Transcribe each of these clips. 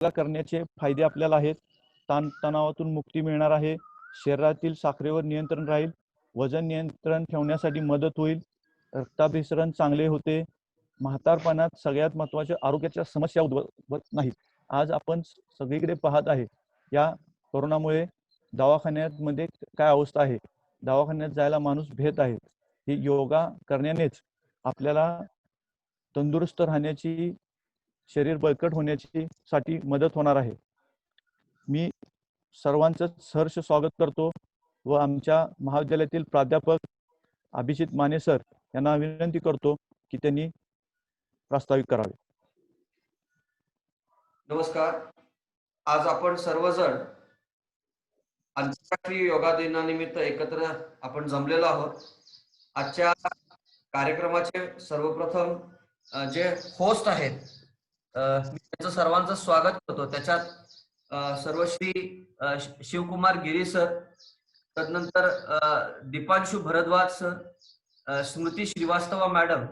योगा करण्याचे फायदे आपल्याला आहेत. ताणतणावातून मुक्ती मिळणार आहे. शरीरातील साखरेवर नियंत्रण राहील. वजन नियंत्रण ठेवण्यासाठी मदत होईल. रक्ताभिसरण चांगले होते. म्हातारपणात सगळ्यात महत्त्वाच्या आरोग्याच्या समस्या उद्भवत नाहीत. आज आपण सगळीकडे पाहत आहे, या कोरोनामुळे दवाखान्यामध्ये काय अवस्था आहे. दवाखान्यात जायला माणूस भेट आहे. ही योगा करण्यानेच आपल्याला तंदुरुस्त राहण्याची, शरीर बळकट होण्याची साठी मदत होणार आहे. मी सर्वांचं सहर्ष स्वागत करतो व आमच्या महाविद्यालयातील प्राध्यापक अभिजित माने सर यांना विनंती करतो की त्यांनी प्रास्ताविक करावे. नमस्कार. आज आपण सर्वजण आंतरराष्ट्रीय योगा दिनानिमित्त एकत्र आपण जमलेलो आहोत. आजच्या कार्यक्रमाचे सर्वप्रथम जे होस्ट आहेत मी त्यांचं सर्वांचं स्वागत करतो. त्याच्यात सर्वश्री शिवकुमार गिरी सर, तदनंतर Deepanshu Bhardwaj sir, Smriti Srivastava madam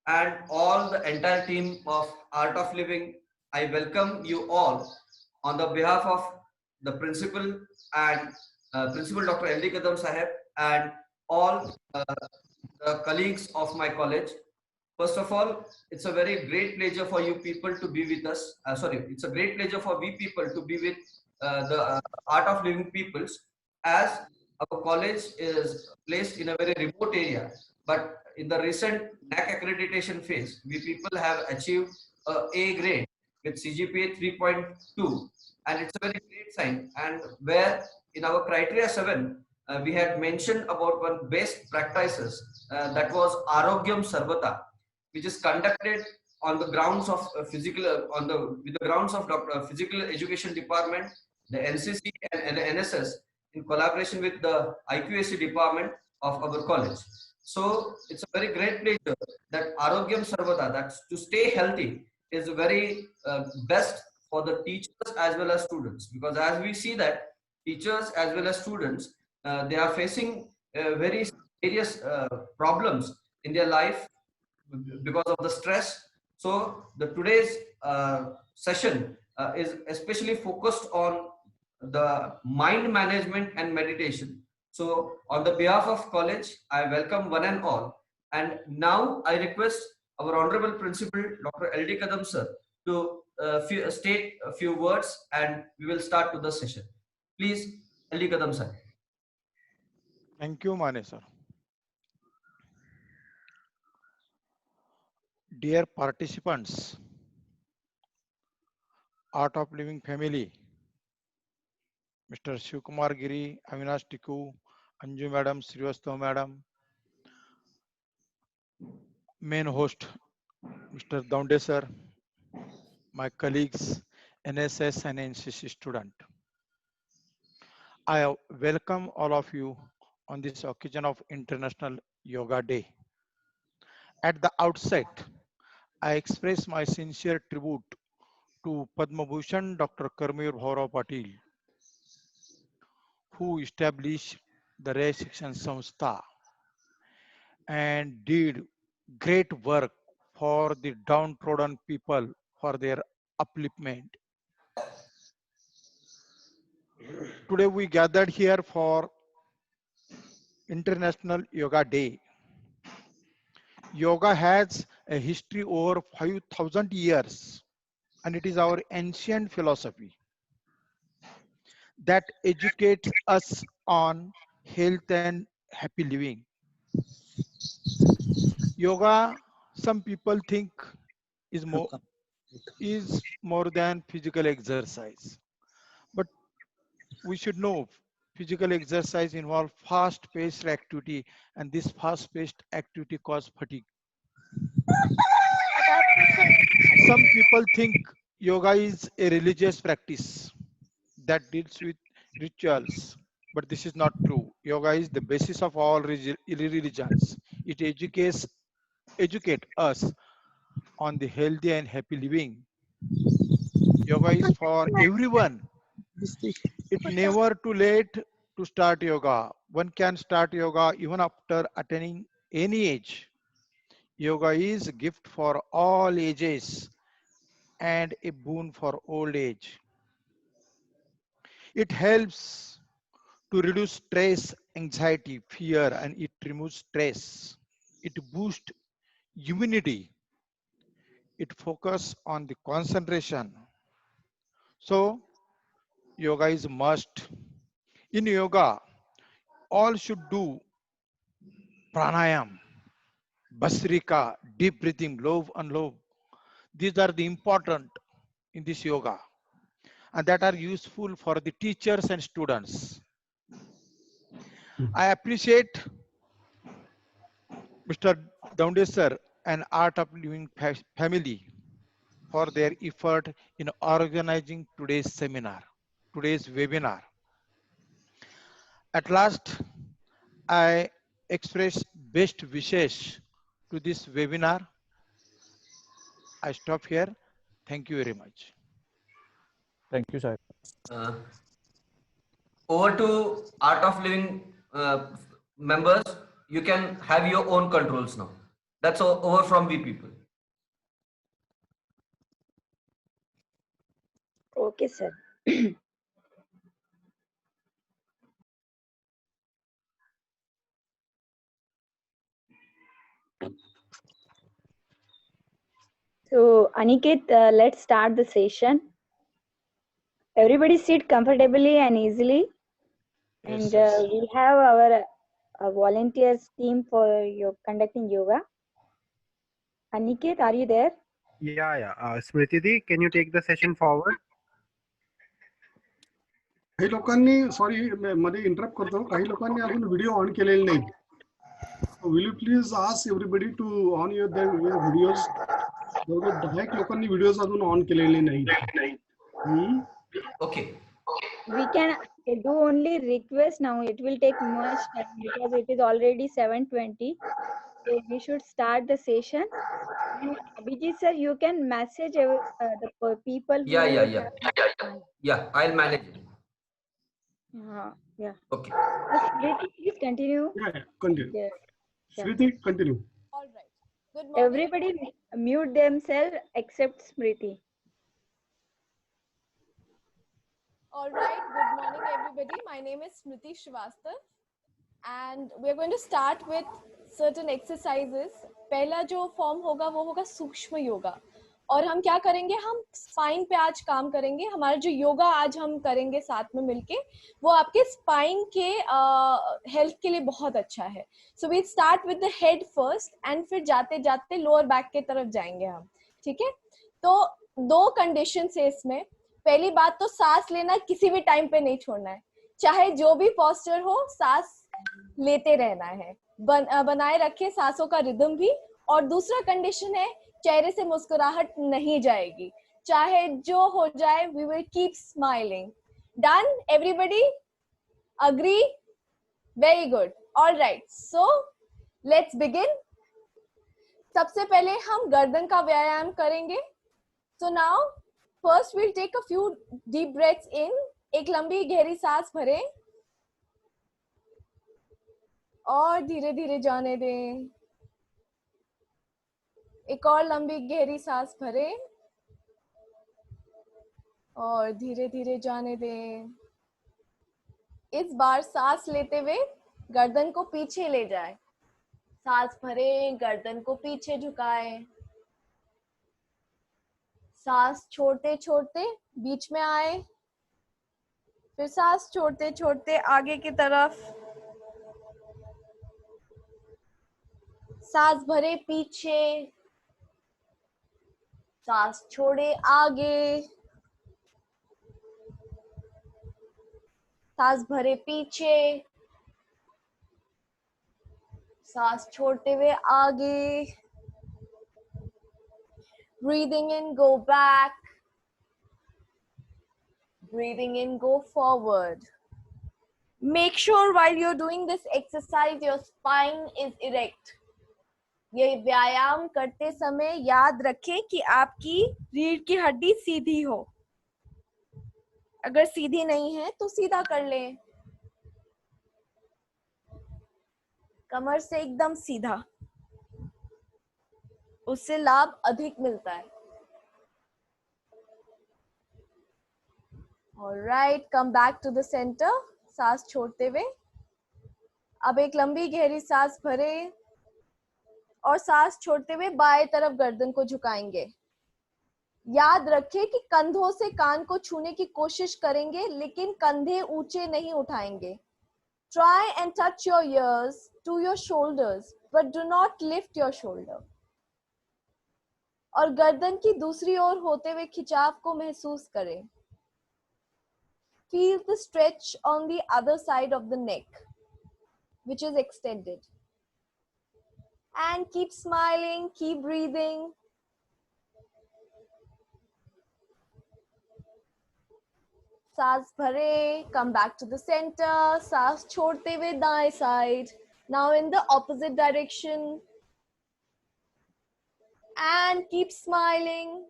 and all the entire team of Art of Living. I welcome you all on the behalf of the principal and Principal Dr. L.D. Kadam Saheb and all the colleagues of my college. First of all, it's a very great pleasure for you people to be with us. It's a great pleasure for we people to be with the Art of Living peoples, as our college is placed in a very remote area. But in the recent NAC accreditation phase, we people have achieved A grade with CGPA 3.2, and it's a very great sign. And where in our criteria 7, we had mentioned about one best practices that was Arogyam Sarvata, which is conducted on the grounds of with the grounds of Physical Education Department, the NCC and the NSS in collaboration with the IQAC department of our college. So it's a very great pleasure that Arogyam Sarvata, that's to stay healthy, is very best for the teachers as well as students, because as we see that teachers as well as students, they are facing very serious problems in their life because of the stress. So the today's session is especially focused on the mind management and meditation. So on the behalf of college, I welcome one and all. And now I request our honorable principal, Dr. L.D. Kadam sir, to state a few words, and we will start to the session. Please, L.D. Kadam sir. Thank you, Mane sir. Dear participants, Art of Living family, Mr. Shivkumar Giri, Avinash Tiku, Anju Madam, Srivastav Madam, main host, Mr. Daunde sir, my colleagues, NSS and NCC student. I welcome all of you on this occasion of International Yoga Day. At the outset, I express my sincere tribute to Padma Bhushan Dr. Karmveer Bhaurao Patil, who established the Ray Shikshan Samstha and did great work for the downtrodden people for their upliftment. Today we gathered here for International Yoga Day. Yoga has a history over 5,000 years, and it is our ancient philosophy that educates us on health and happy living. Yoga, some people think, is more than physical exercise, but we should know physical exercise involves fast-paced activity, and this fast-paced activity causes fatigue. Some people think yoga is a religious practice that deals with rituals, but this is not true. Yoga is the basis of all religions. It educate us on the healthy and happy living. Yoga is for everyone. It's never too late to start yoga. One can start yoga even after attaining any age. Yoga is a gift for all ages, and a boon for old age. It helps to reduce stress, anxiety, fear, and it removes stress. It boosts immunity. It focuses on the concentration. So yoga is must. In yoga, all should do pranayam, basrika, deep breathing, low and low. These are the important in this yoga and that are useful for the teachers and students. I appreciate Mr. Daunde sir and Art of Living family for their effort in organizing today's seminar, today's webinar. At last, I express best wishes to this webinar. I stop here. Thank you very much. Thank you, sir. Uh, Over to Art of Living members. You can have your own controls now. That's over from we people. Okay, sir. So, Aniket, let's start the session. Everybody sit comfortably and easily. Yes, And yes. we have our volunteers team for your conducting yoga. Aniket, are you there? Yeah. Smriti Di, can you take the session forward? काही लोकांनी sorry मध्ये interrupt करतो काही लोकांनी अजून video on केलेले नाहीत will you please ask everybody to on your videos जवळजवळ 10 एक लोकांनी व्हिडिओज अजून ऑन केलेले नाहीत Okay. We can do only request now. It will take much time because it is already 7:20. So we should start the session. Abhijit sir, you can message the people who have. Yeah, I'll manage it. Yeah. Okay. Smriti, please continue. Continue Yeah. Shruti continue All right. Good morning. Everybody mute themselves except Smriti. All right. Good morning, everybody. My name is Smriti Srivastav, and we're going to start with certain exercises. पहला जो form होगा वो होगा सूक्ष्म योगा, और हम क्या करेंगे, हम स्पाइन पे आज काम करेंगे. हमारा जो योगा आज हम करेंगे साथ में मिलके, वो आपके स्पाइन के हेल्थ के लिए बहुत अच्छा है. So we start with the head first and फिर जाते जाते लोअर बैक के तरफ जाएंगे हम. ठीक है, तो दो कंडीशन है इसमें. पहली बात तो सांस लेना किसी भी टाइम पे नहीं छोड़ना है, चाहे जो भी पोस्चर हो, सांस लेते रहना है, बनाए रखे सांसों का रिदम भी. और दूसरा कंडीशन है, चेहरे से मुस्कुराहट नहीं जाएगी, चाहे जो हो जाए, we will keep smiling. Done? Everybody agree? Very good. All right, so let's begin. सबसे पहले हम गर्दन का व्यायाम करेंगे. So now first we'll take a few deep breaths in. एक लंबी गहरी सांस भरें और धीरे धीरे जाने दें. एक और लंबी गहरी सांस भरें और धीरे धीरे जाने दें. इस बार सांस लेते हुए गर्दन को पीछे ले जाएं. सांस भरें, गर्दन को पीछे झुकाएं. सांस छोड़ते छोड़ते बीच में आए, फिर सांस छोड़ते छोड़ते आगे की तरफ. सांस भरे पीछे, सांस छोड़े आगे, सांस भरे पीछे, सांस छोड़ते हुए आगे. Breathing in, go back. Breathing in, go forward. Make sure while you're doing this exercise, your spine is erect. ये व्यायाम करते समय याद रखें कि आपकी रीढ़ की हड्डी सीधी हो. अगर सीधी नहीं है तो सीधा कर लें. कमर से एकदम सीधा, उससे लाभ अधिक मिलता है. Alright, come back to the center. सांस छोड़ते हुए अब एक लंबी गहरी सांस भरे और सांस छोड़ते हुए बाएं तरफ गर्दन को झुकाएंगे। याद रखें कि कंधों से कान को छूने की कोशिश करेंगे लेकिन कंधे ऊंचे नहीं उठाएंगे। Try and touch your ears to your shoulders, but do not lift your shoulder. और गर्दन की दूसरी ओर होते हुए खिंचाव को महसूस करें। Feel the stretch on the other side of the neck, which is extended. And keep smiling, keep breathing. सांस भरे, come back to the center. सांस छोड़ते हुए दाएं side. Now in the opposite direction. And keep smiling.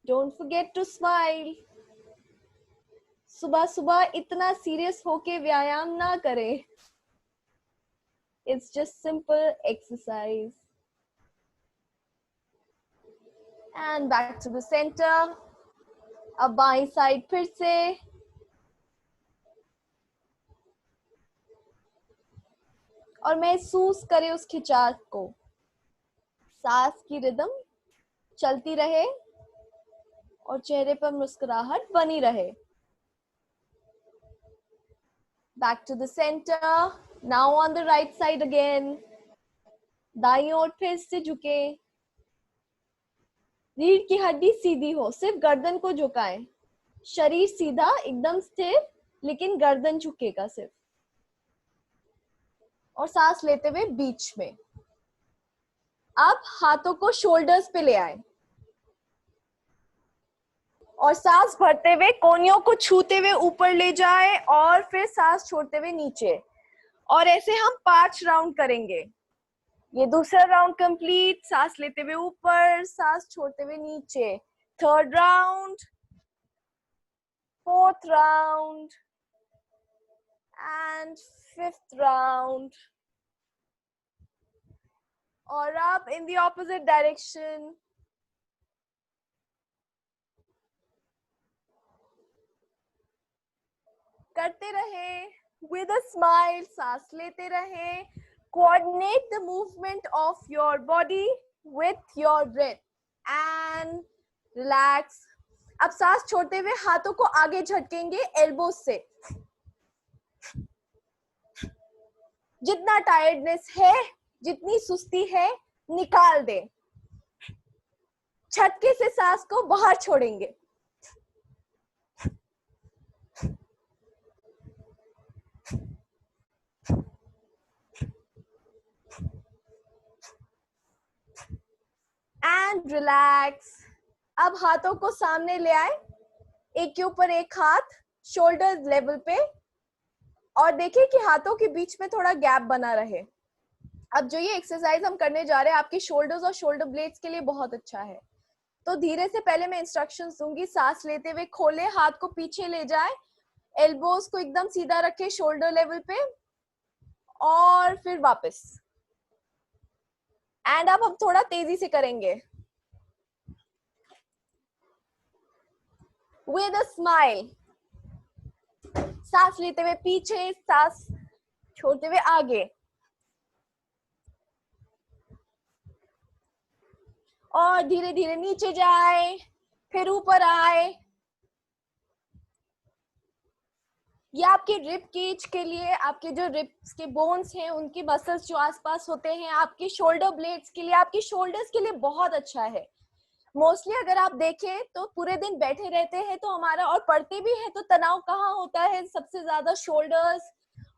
Don't forget to smile. सुबह सुबह इतना serious होके व्यायाम ना करें. It's just simple exercise. And back to the center. अब बाईं साइड फिर से. और महसूस करें उस खिंचाव को. सांस की रिदम चलती रहे और चेहरे पर मुस्कुराहट बनी रहे. Back to the center. Now on the right side again. दाईं ओर फिर से झुके. रीढ़ की हड्डी सीधी हो, सिर्फ गर्दन को झुकाएं. शरीर सीधा एकदम स्थिर लेकिन गर्दन झुकेगा सिर्फ. और सांस लेते हुए बीच में. अब हाथों को शोल्डर्स पे ले आए और सांस भरते हुए कोहनियों को छूते हुए ऊपर ले जाए और फिर सांस छोड़ते हुए नीचे. और ऐसे हम 5 राउंड करेंगे. ये दूसरा राउंड कंप्लीट. सांस लेते हुए ऊपर, सांस छोड़ते हुए नीचे. 3rd round, 4th round and 5th round. और अब in the opposite direction. करते रहे with a smile. सांस लेते रहे. Coordinate the movement of your body with your breath and relax. अब सांस छोड़ते हुए हाथों को आगे झटकेंगे एल्बोज से. जितना टायर्डनेस है, जितनी सुस्ती है, निकाल दे. झटके से सांस को बाहर छोड़ेंगे. And relax. अब हाथों को सामने ले आए, एक के ऊपर एक हाथ शोल्डर लेवल पे. और देखिए कि हाथों के बीच में थोड़ा गैप बना रहे. अब जो ये एक्सरसाइज हम करने जा रहे हैं आपके शोल्डर्स और शोल्डर ब्लेड्स के लिए बहुत अच्छा है. तो धीरे से पहले मैं इंस्ट्रक्शंस दूंगी. सांस लेते हुए खोले, हाथ को पीछे ले जाए, एल्बोज को एकदम सीधा रखे शोल्डर लेवल पे और फिर वापस. एंड अब हम थोड़ा तेजी से करेंगे. With a smile. सांस लेते हुए पीछे, सांस छोड़ते हुए आगे. और धीरे धीरे नीचे जाए, फिर ऊपर आए. ये आपके रिब केज के लिए, आपके जो रिब्स के बोन्स हैं उनके मसल्स जो आसपास होते हैं, आपके शोल्डर ब्लेड्स के लिए, आपके शोल्डर्स के लिए बहुत अच्छा है. मोस्टली अगर आप देखें तो पूरे दिन बैठे रहते हैं तो हमारा, और पढ़ते भी है तो तनाव कहाँ होता है सबसे ज्यादा? शोल्डर्स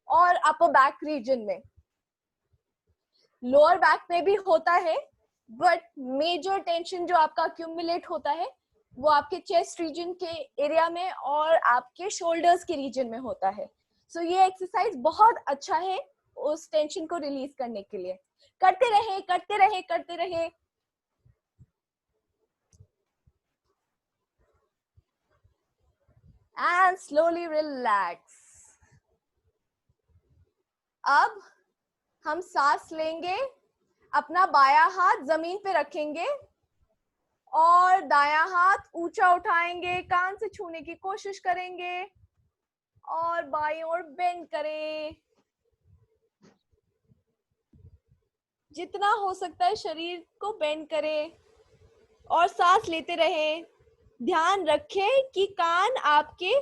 और अपर बैक रीजन में. लोअर बैक में भी होता है बट मेजर टेंशन जो आपका अक्यूमुलेट होता है वो आपके चेस्ट रीजन के एरिया में और आपके शोल्डर्स के रीजन में होता है. सो ये एक्सरसाइज बहुत अच्छा है उस टेंशन को रिलीज करने के लिए. करते रहे, करते रहे, करते रहे. And slowly relax. अब हम सांस लेंगे, अपना बायां हाथ जमीन पे रखेंगे और दायां हाथ ऊंचा उठाएंगे, कान से छूने की कोशिश करेंगे और बाईं ओर बेंड करें। जितना हो सकता है शरीर को बेंड करें और सांस लेते रहें। ध्यान रखें कि कान आपके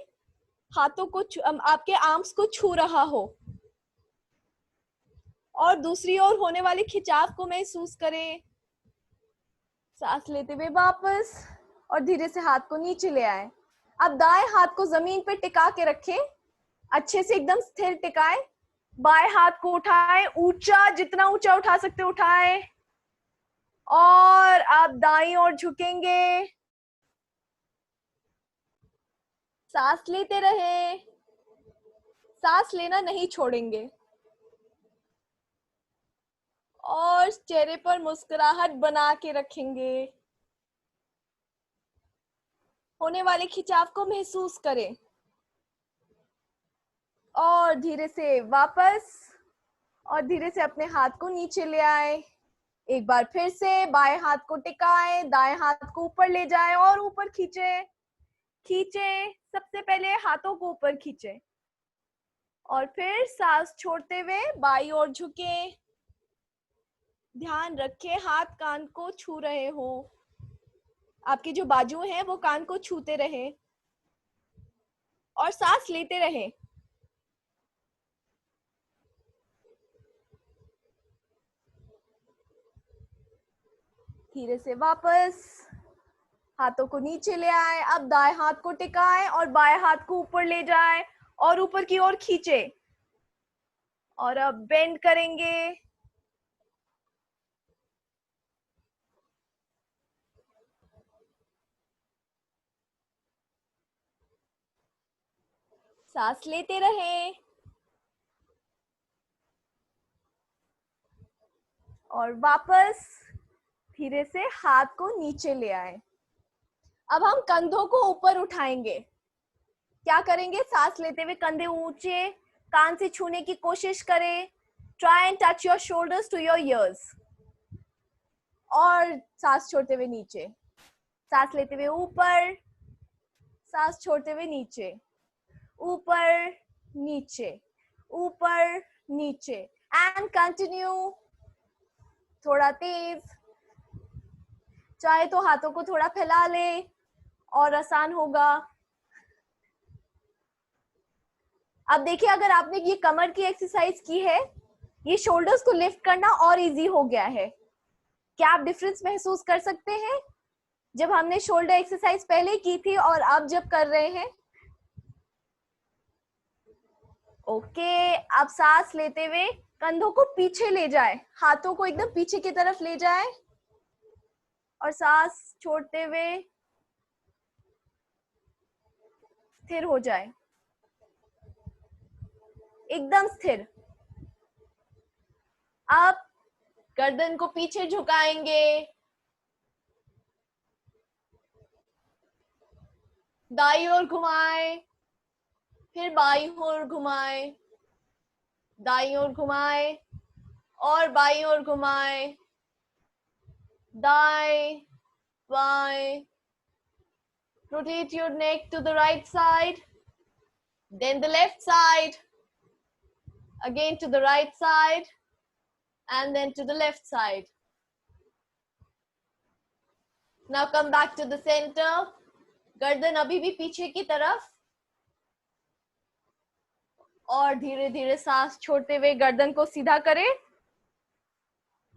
हाथों को आपके आर्म्स को छू रहा हो और दूसरी ओर होने वाले खिंचाव को महसूस करें। सांस लेते हुए वापस और धीरे से हाथ को नीचे ले आए। अब दाएं हाथ को जमीन पे टिका के रखें, अच्छे से एकदम स्थिर टिकाएं। बाएं हाथ को उठाएं, ऊंचा, जितना ऊंचा उठा सकते उठाएं और आप दाईं ओर झुकेंगे। सांस लेते रहें, सांस लेना नहीं छोड़ेंगे और चेहरे पर मुस्कुराहट बना के रखेंगे। होने वाले खिंचाव को महसूस करें और धीरे से वापस और धीरे से अपने हाथ को नीचे ले आए। एक बार फिर से बाएं हाथ को टिकाएं, दाएं हाथ को ऊपर ले जाएं और ऊपर खींचें। खींचें, सबसे पहले हाथों को ऊपर खींचें और फिर सांस छोड़ते हुए बाईं ओर झुकें। ध्यान रखें हाथ कान को छू रहे हो, आपके जो बाजू हैं वो कान को छूते रहे और सांस लेते रहें। धीरे से वापस हाथों को नीचे ले आए। अब दाएं हाथ को टिकाएं और बाएं हाथ को ऊपर ले जाएं और ऊपर की ओर खींचे और अब बेंड करेंगे। सांस लेते रहें और वापस धीरे से हाथ को नीचे ले आए। अब हम कंधों को ऊपर उठाएंगे। क्या करेंगे? सांस लेते हुए कंधे ऊंचे, कान से छूने की कोशिश करें। Try and touch your shoulders to your ears और सांस छोड़ते हुए नीचे। सांस लेते हुए ऊपर, सांस छोड़ते हुए नीचे, ऊपर नीचे, ऊपर नीचे एंड कंटिन्यू। थोड़ा तेज, चाहे तो हाथों को थोड़ा फैला ले और आसान होगा। अब देखिए, अगर आपने ये कमर की एक्सरसाइज की है, ये शोल्डर्स को लिफ्ट करना और इजी हो गया है। क्या आप डिफरेंस महसूस कर सकते हैं जब हमने शोल्डर एक्सरसाइज पहले की थी और अब जब कर रहे हैं? ओके, अब सांस लेते हुए कंधों को पीछे ले जाए, हाथों को एकदम पीछे की तरफ ले जाए और सांस छोड़ते हुए स्थिर हो जाए, एकदम स्थिर। अब गर्दन को पीछे झुकाएंगे, दाईं ओर घुमाएं, फिर बाईं ओर घुमाएं, दाईं ओर घुमाएं और बाईं ओर घुमाएं, दाएं बाएं। Rotate your neck to the right side, then the left side, again to the right side, and then to the left side. Now come back to the center. गर्दन अभी भी पीछे की तरफ और धीरे धीरे सांस छोड़ते हुए गर्दन को सीधा करें।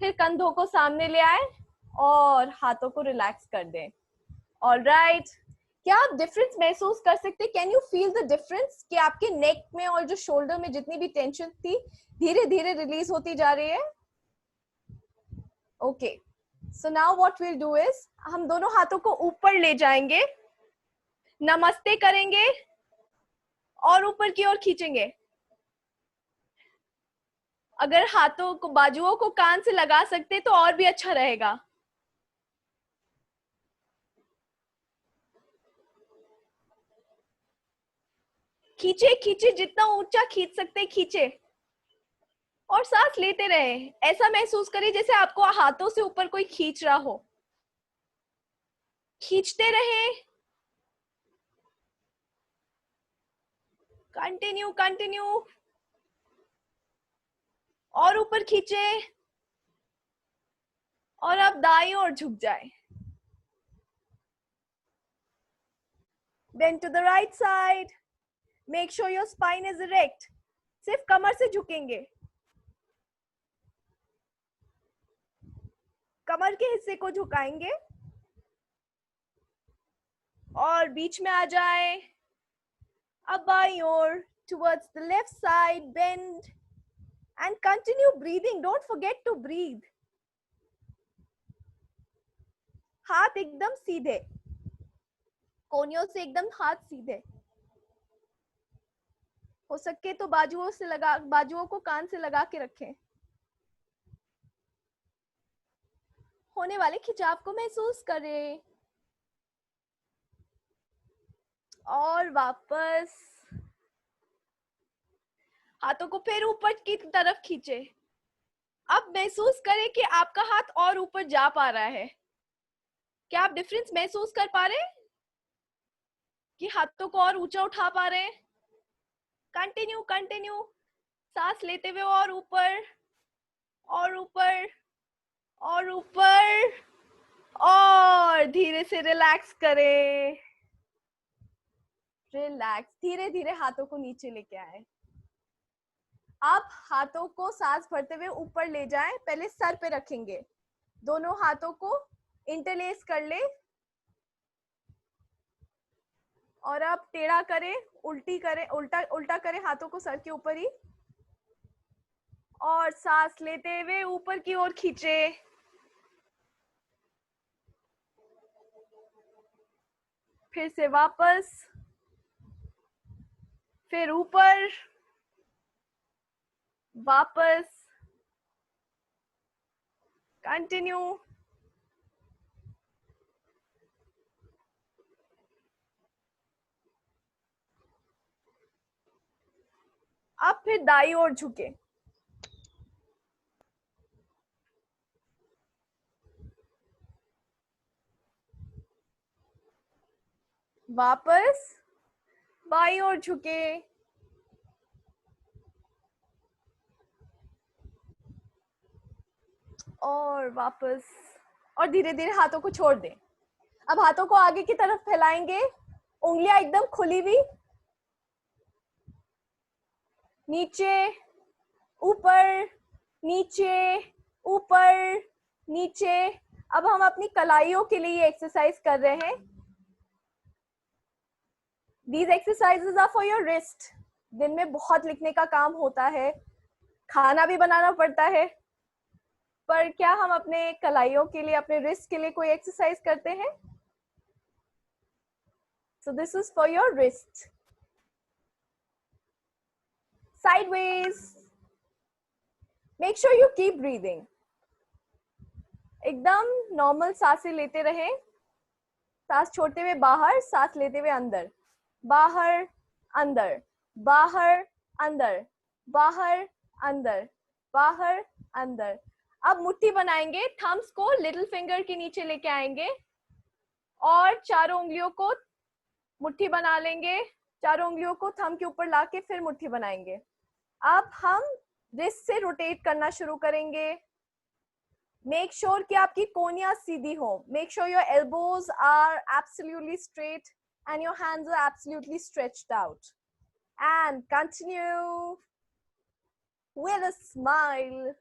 फिर कंधों को सामने ले आए और हाथों को रिलैक्स कर दें। ऑलराइट, क्या आप डिफरेंस महसूस कर सकते हैं? Can you feel the difference कि आपके नेक में और जो शोल्डर में जितनी भी टेंशन थी धीरे धीरे रिलीज होती जा रही है? Okay, so now what will do is हम दोनों हाथों को ऊपर ले जाएंगे, नमस्ते करेंगे और ऊपर की ओर खींचेंगे। अगर हाथों को, बाजुओं को कान से लगा सकते तो और भी अच्छा रहेगा। खींचे खींचे, जितना ऊंचा खींच सकते खींचे और सांस लेते रहे। ऐसा महसूस करिए जैसे आपको हाथों से ऊपर कोई खींच रहा हो। खींचते रहे, कंटिन्यू कंटिन्यू, और ऊपर खींचे और अब दाईं ओर झुक जाए। Then to the right side. Make sure your spine is erect. सिर्फ कमर से झुकेंगे, कमर के हिस्से को झुकाएंगे और बीच में आ जाए। अब बाईं ओर, towards the left side, bend and continue breathing. Don't forget to breathe. हाथ एकदम सीधे, कोहनियों से एकदम हाथ सीधे। हो सके तो बाजुओं को कान से लगा के रखें। होने वाले खिंचाव को महसूस करें और वापस हाथों को फिर ऊपर की तरफ खींचे। अब महसूस करें कि आपका हाथ और ऊपर जा पा रहा है। क्या आप डिफरेंस महसूस कर पा रहे हैं कि हाथों को और ऊंचा उठा पा रहे हैं? कंटिन्यू कंटिन्यू, सांस लेते हुए और ऊपर और ऊपर और ऊपर, और धीरे से रिलैक्स करें। रिलैक्स, धीरे धीरे हाथों को नीचे लेके आए। आप हाथों को सांस भरते हुए ऊपर ले जाएं। पहले सर पे रखेंगे, दोनों हाथों को इंटरलेस कर ले और अब टेढ़ा करें, उल्टी करें, उल्टा करें हाथों को सर के ऊपर ही, और सांस लेते हुए ऊपर की ओर खींचे। फिर से वापस, फिर ऊपर, वापस, कंटिन्यू। अब फिर दाईं ओर झुके, वापस बाईं ओर झुके, और वापस, और धीरे धीरे हाथों को छोड़ दें। अब हाथों को आगे की तरफ फैलाएंगे, उंगलियां एकदम खुली हुई, नीचे ऊपर, नीचे ऊपर, नीचे। अब हम अपनी कलाइयों के लिए एक्सरसाइज कर रहे हैं। These exercises are for your wrist. दिन में बहुत लिखने का काम होता है, खाना भी बनाना पड़ता है, पर क्या हम अपने कलाइयों के लिए, अपने रिस्ट के लिए कोई एक्सरसाइज करते हैं? So this is for your wrist. Sideways. Make sure you keep breathing. एकदम नॉर्मल सांसें लेते रहें, सांस छोड़ते हुए बाहर, सांस लेते हुए अंदर, बाहर अंदर, बाहर अंदर, बाहर अंदर, बाहर अंदर। अब मुट्ठी बनाएंगे, थम्स को लिटिल फिंगर के नीचे लेके आएंगे और चारों उंगलियों को मुट्ठी बना लेंगे। चारों उंगलियों को थंब के ऊपर लाके फिर मुट्ठी बनाएंगे। अब हम रिस्ट से रोटेट करना शुरू करेंगे। मेक श्योर कि आपकी कोहनियां सीधी हो। Make sure your elbows are absolutely straight and your hands are absolutely stretched out. And continue with a smile.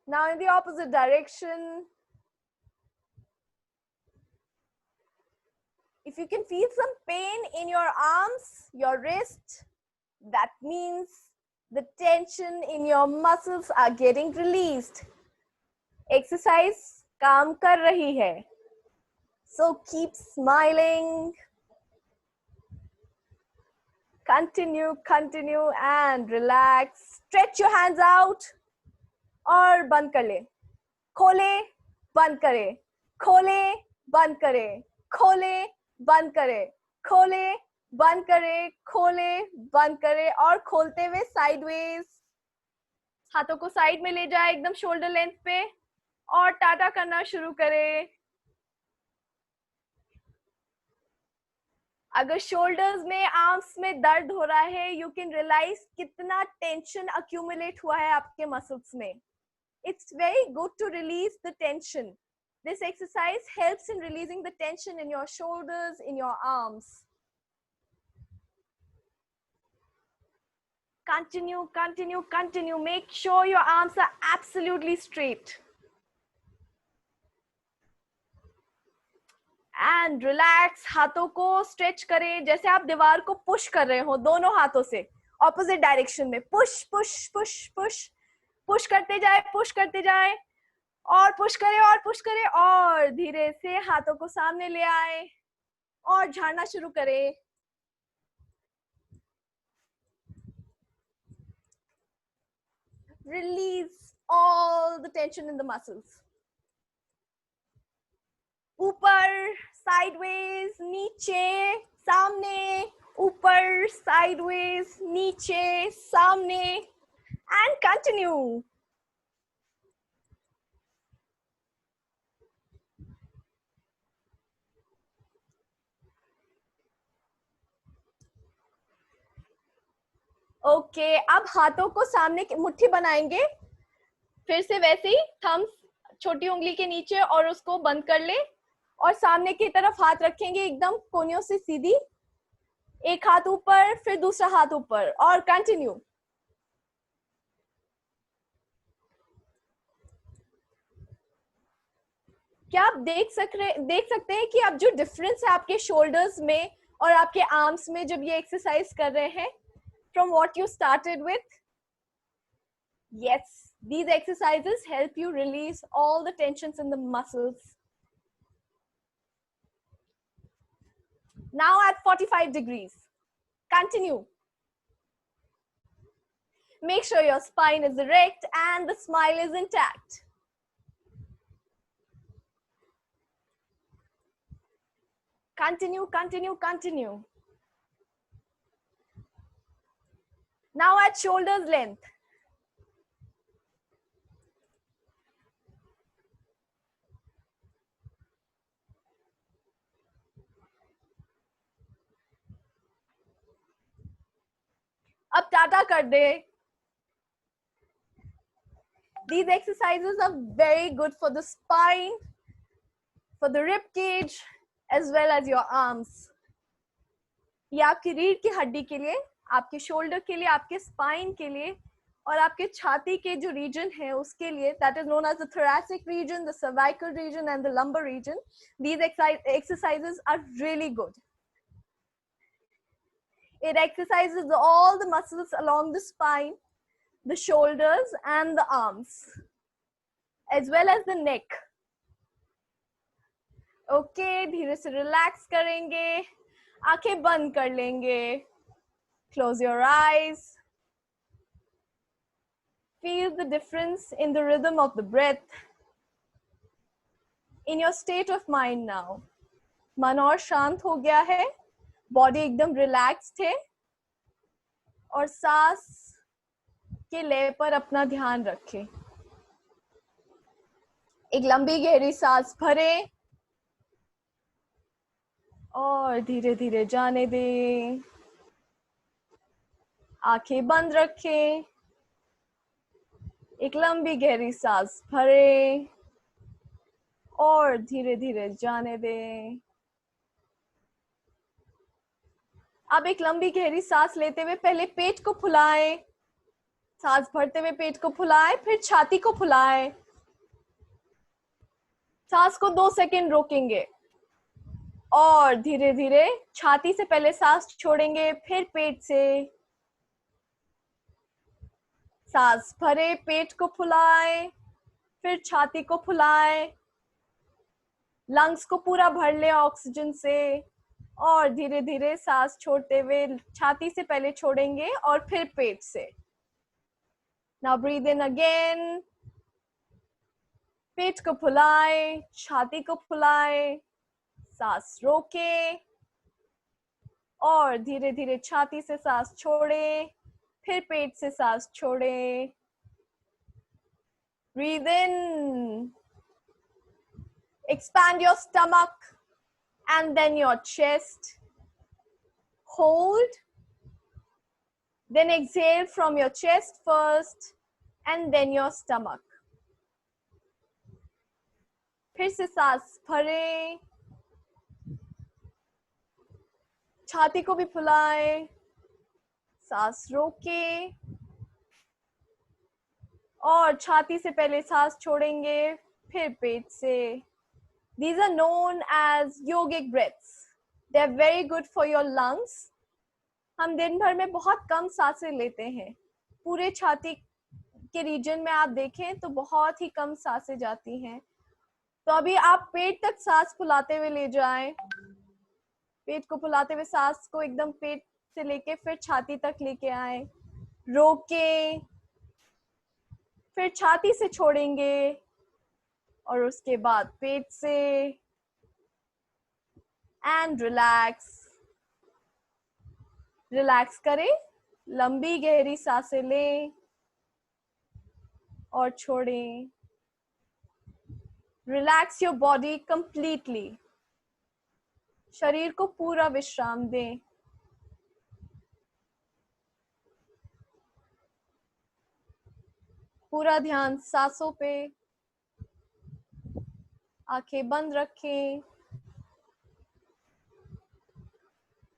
Now in the opposite direction. If you can feel some pain in your arms, your wrist, that means the tension in your muscles are getting released. Exercise काम कर रही है. So keep smiling. Continue, continue and relax. Stretch your hands out. और बंद कर ले. खोले, बंद करे. खोले, बंद करे. खोले, बंद करे. खोले, बंद करे. खोले, बंद करे. और खोलते हुए साइडवेज. हाथों को साइड में ले जाए एकदम शोल्डर लेंथ पे. और टाटा करना शुरू करें। अगर शोल्डर्स में, आर्म्स में दर्द हो रहा है, यू कैन रियलाइज कितना टेंशन अक्यूमुलेट हुआ है आपके मसल्स में। It's very good to release the tension. This exercise helps in releasing the tension in your shoulders, in your arms. Continue, continue, continue. Make sure your arms are absolutely straight. And relax. हाथों को stretch करें जैसे आप दीवार को push कर रहे हो दोनों हाथों से opposite direction में. Push, push, push, push. Push करते जाए, पुश करते जाए, और पुश करें और पुश करें, और धीरे से हाथों को सामने ले आए और झाड़ना शुरू करें। Release all the tension in the muscles. ऊपर, sideways, नीचे, सामने, ऊपर, sideways, नीचे, सामने, and continue. ओके, अब हाथों को सामने की मुट्ठी बनाएंगे, फिर से वैसे ही थंब्स छोटी उंगली के नीचे और उसको बंद कर ले, और सामने की तरफ हाथ रखेंगे एकदम कोनियों से सीधी, एक हाथ ऊपर फिर दूसरा हाथ ऊपर, और कंटिन्यू। क्या आप देख सकते हैं कि अब जो डिफरेंस है आपके शोल्डर्स में और आपके आर्म्स में जब ये एक्सरसाइज कर रहे हैं from what you started with? Yes, these exercises help you release all the tensions in the muscles. Now at 45 degrees. Continue. Make sure your spine is erect and the smile is intact. Continue, continue, continue. Now at shoulders length. अब टाटा कर दे. These exercises are very good for the spine, for the rib cage, as well as your arms. ये आपकी रीढ़ की हड्डी के लिए, आपके शोल्डर के लिए, आपके स्पाइन के लिए, और आपके छाती के जो रीजन है उसके लिए, that is known as the thoracic region, the cervical region and the lumbar region. These exercises are really good. It exercises all the muscles along the spine, the shoulders and the arms, as well as the neck. Okay, धीरे से relax करेंगे, आंखें बंद कर लेंगे. Close your eyes. Feel the difference in the rhythm of the breath. In your state of mind now. मन और शांत हो गया है, बॉडी एकदम रिलैक्स्ड है, और सांस के लय पर अपना ध्यान रखें. एक लंबी गहरी सांस भरें और धीरे धीरे जाने दें. आंखें बंद रखें, एक लंबी गहरी सांस भरें और धीरे धीरे जाने दें. अब एक लंबी गहरी सांस लेते हुए पहले पेट को फुलाएं, सांस भरते हुए पेट को फुलाएं, फिर छाती को फुलाएं. सांस को 2 सेकंड रोकेंगे और धीरे धीरे छाती से पहले सांस छोड़ेंगे, फिर पेट से. सांस भरे, पेट को फुलाएं, फिर छाती को फुलाएं. लंग्स को पूरा भर ले ऑक्सीजन से, और धीरे धीरे सांस छोड़ते हुए छाती से पहले छोड़ेंगे और फिर पेट से. Now breathe in again. पेट को फुलाएं, छाती को फुलाएं, सांस रोके और धीरे धीरे छाती से सांस छोड़े, फिर पेट से सांस छोड़े. Breathe in Expand your stomach and then your chest. Hold. Then exhale from your chest first and then your stomach. फिर से सांस भरें, छाती को भी फुलाएं, सांस रोके और छाती से पहले सांस छोड़ेंगे, फिर पेट से. These are known as yogic breaths. They are very good for your lungs. हम दिन भर में बहुत कम सांसें लेते हैं. पूरे छाती के रीजन में आप देखें तो बहुत ही कम सांसें जाती हैं. तो अभी आप पेट तक सांस फुलाते हुए ले जाएं. पेट को फुलाते हुए सांस को एकदम पेट से लेके फिर छाती तक लेके आए. रोके, फिर छाती से छोड़ेंगे और उसके बाद पेट से. एंड रिलैक्स करें. लंबी गहरी सांसें लें और छोड़ें. Relax your body completely. शरीर को पूरा विश्राम दें. पूरा ध्यान सांसों पे. आंखें बंद रखें.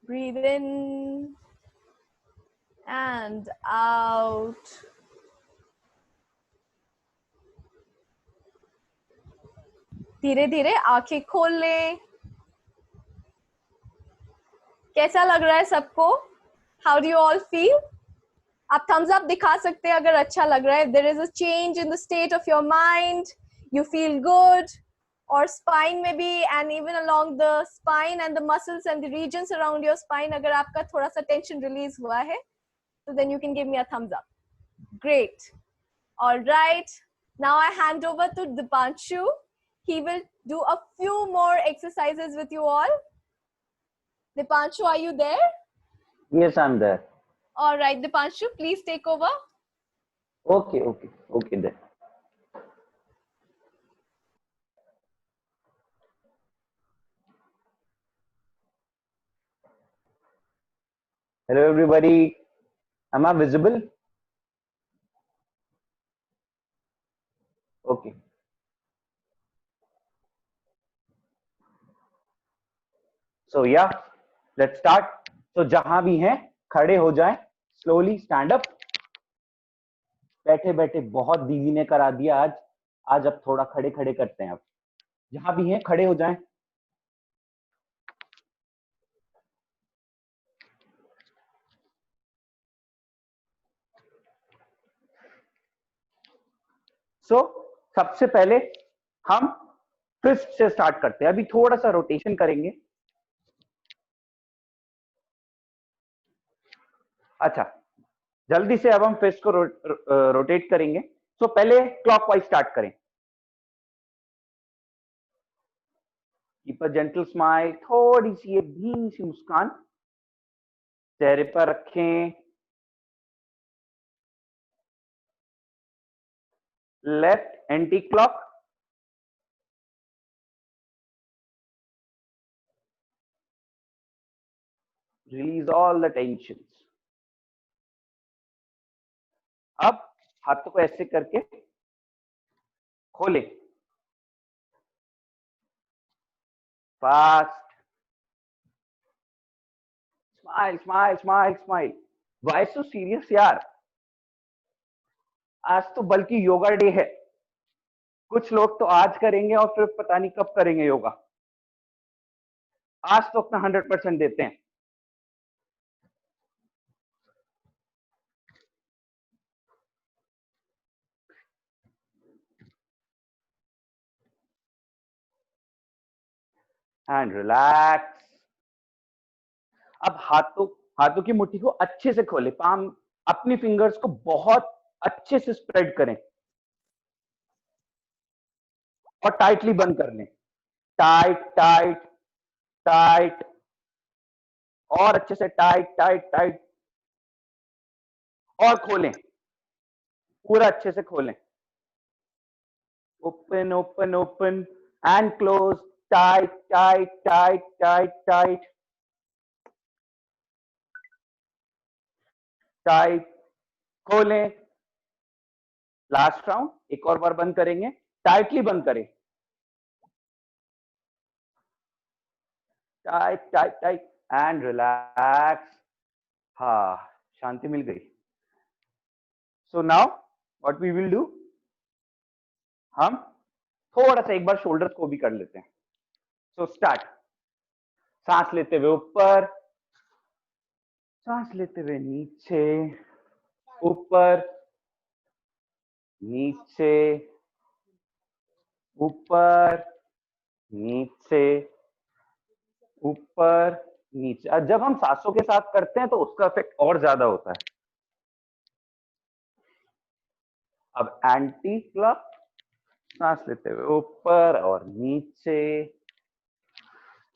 Breathe in and out. धीरे धीरे आंखें खोल लें. कैसा लग रहा है सबको? How do you all feel? आप thumbs up दिखा सकते हैं अगर अच्छा लग रहा है. If there is a change in the state of your mind, you feel good, और spine में भी, and even along the spine and the muscles and the regions around your spine, अगर आपका थोड़ा सा tension release हुआ है, so then you can give me a thumbs up. Great. All right. Now I hand over to Dipanshu. He will do a few more exercises with you all. Dipanshu, are you there? Yes, I'm there. All right, Dipanshu, please take over. Okay then. Hello everybody. Am I visible? Okay. So yeah, let's start. So जहां भी हैं खड़े हो जाएं. Slowly stand up. बैठे बैठे बहुत दीदी ने करा दिया आज अब थोड़ा खड़े खड़े करते हैं. अब जहां भी हैं खड़े हो जाएं. So सबसे पहले हम फिस्ट से स्टार्ट करते हैं. अभी थोड़ा सा रोटेशन करेंगे. अच्छा, जल्दी से अब हम फिस्ट को रोटेट करेंगे. सो पहले क्लॉकवाइज स्टार्ट करें. Keep a gentle smile. थोड़ी सी एक धीमी सी मुस्कान चेहरे पर रखें. Left anti clock. Release all the tension. अब हाथों को ऐसे करके खोले. Fast. Smile smile smile smile. Why so serious यार? आज तो बल्कि योगा डे है. कुछ लोग तो आज करेंगे और फिर पता नहीं कब करेंगे योगा. आज तो अपना 100% देते हैं. And relax. अब हाथों की मुट्ठी को अच्छे से खोले. पाम अपनी फिंगर्स को बहुत अच्छे से स्प्रेड करें और टाइटली बंद कर लें. टाइट टाइट टाइट और अच्छे से टाइट टाइट टाइट और खोलें. पूरा अच्छे से खोलें. Open open open and close. Tight, tight, tight, tight, tight. Tight, खोलें. लास्ट राउंड, एक और बार बंद करेंगे. टाइटली बंद करें. Tight, tight, tight and relax. हाँ, शांति मिल गई. So now what we will do, हम थोड़ा सा एक बार शोल्डर्स को भी कर लेते हैं. So start. सांस लेते हुए ऊपर, सांस लेते हुए नीचे, ऊपर, नीचे, ऊपर, नीचे, ऊपर, नीचे. और जब हम सांसों के साथ करते हैं तो उसका इफेक्ट और ज्यादा होता है. अब एंटी क्लॉक, सांस लेते हुए ऊपर और नीचे,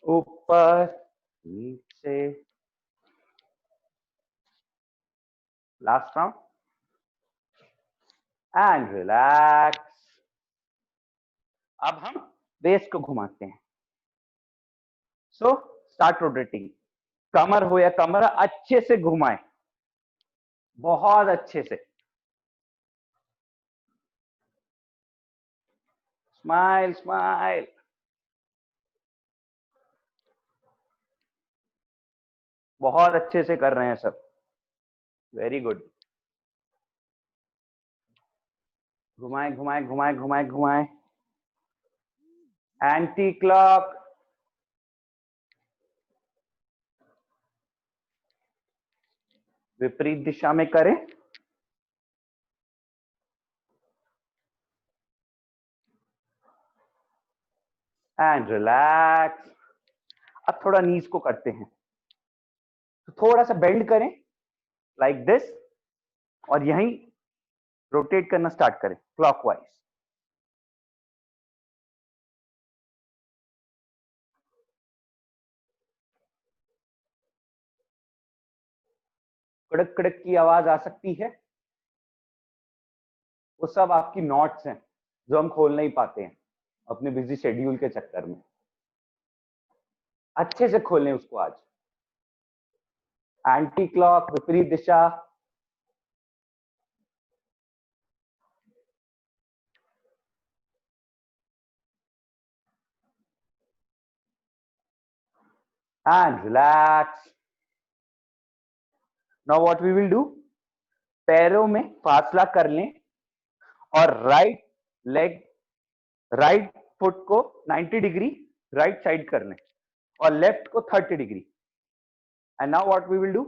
ऊपर, नीचे. Last round and relax. अब हम वेस्ट को घुमाते हैं. So start rotating. कमर हो या कमर अच्छे से घुमाएं, बहुत अच्छे से. Smile, smile. बहुत अच्छे से कर रहे हैं सब. Very good. घुमाएं, घुमाएं, घुमाएं, घुमाएं, घुमाएं. Anti clock. विपरीत दिशा में करें. And relax. अब थोड़ा नीज को करते हैं. तो थोड़ा सा बेंड करें लाइक दिस और यहीं रोटेट करना स्टार्ट करें क्लॉकवाइज. कड़क कड़क की आवाज आ सकती है, वो सब आपकी नॉट्स हैं जो हम खोल नहीं पाते हैं अपने बिजी शेड्यूल के चक्कर में. अच्छे से खोलें उसको आज. एंटी क्लॉक, विपरीत दिशा. And relax. Now what we will do, पैरों में फासला कर लें और राइट लेग, राइट फुट को 90 डिग्री राइट साइड कर लें और लेफ्ट को 30 degree. And now what we will do,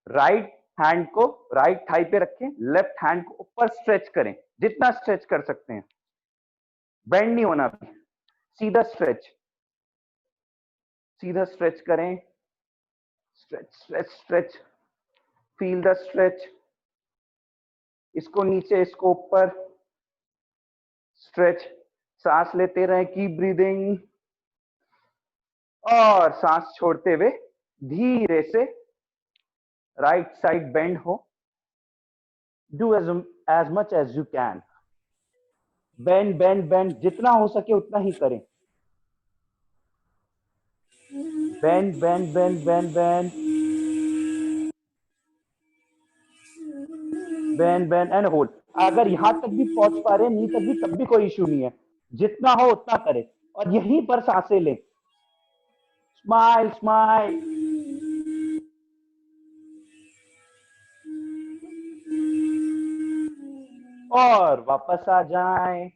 right hand को राइट थाई पे रखें, लेफ्ट हैंड को ऊपर स्ट्रेच करें, जितना स्ट्रेच कर सकते हैं. बेंड नहीं होना अभी, सीधा स्ट्रेच, सीधा स्ट्रेच करें. Stretch, stretch, stretch. Feel the stretch. इसको नीचे, इसको ऊपर. स्ट्रेच. सांस लेते रहें, कीप ब्रीदिंग. और सांस छोड़ते हुए धीरे से राइट साइड बेंड हो. Do as much as you can. Bend, bend, bend, जितना हो सके उतना ही करें. Bend, bend, bend, bend, bend, bend, bend and hold. अगर यहां तक भी पहुंच पा रहे हैं, नी तक भी, तब भी कोई इश्यू नहीं है. जितना हो उतना करें और यहीं पर सांसें लें. Smile, smile. और वापस आ जाएं.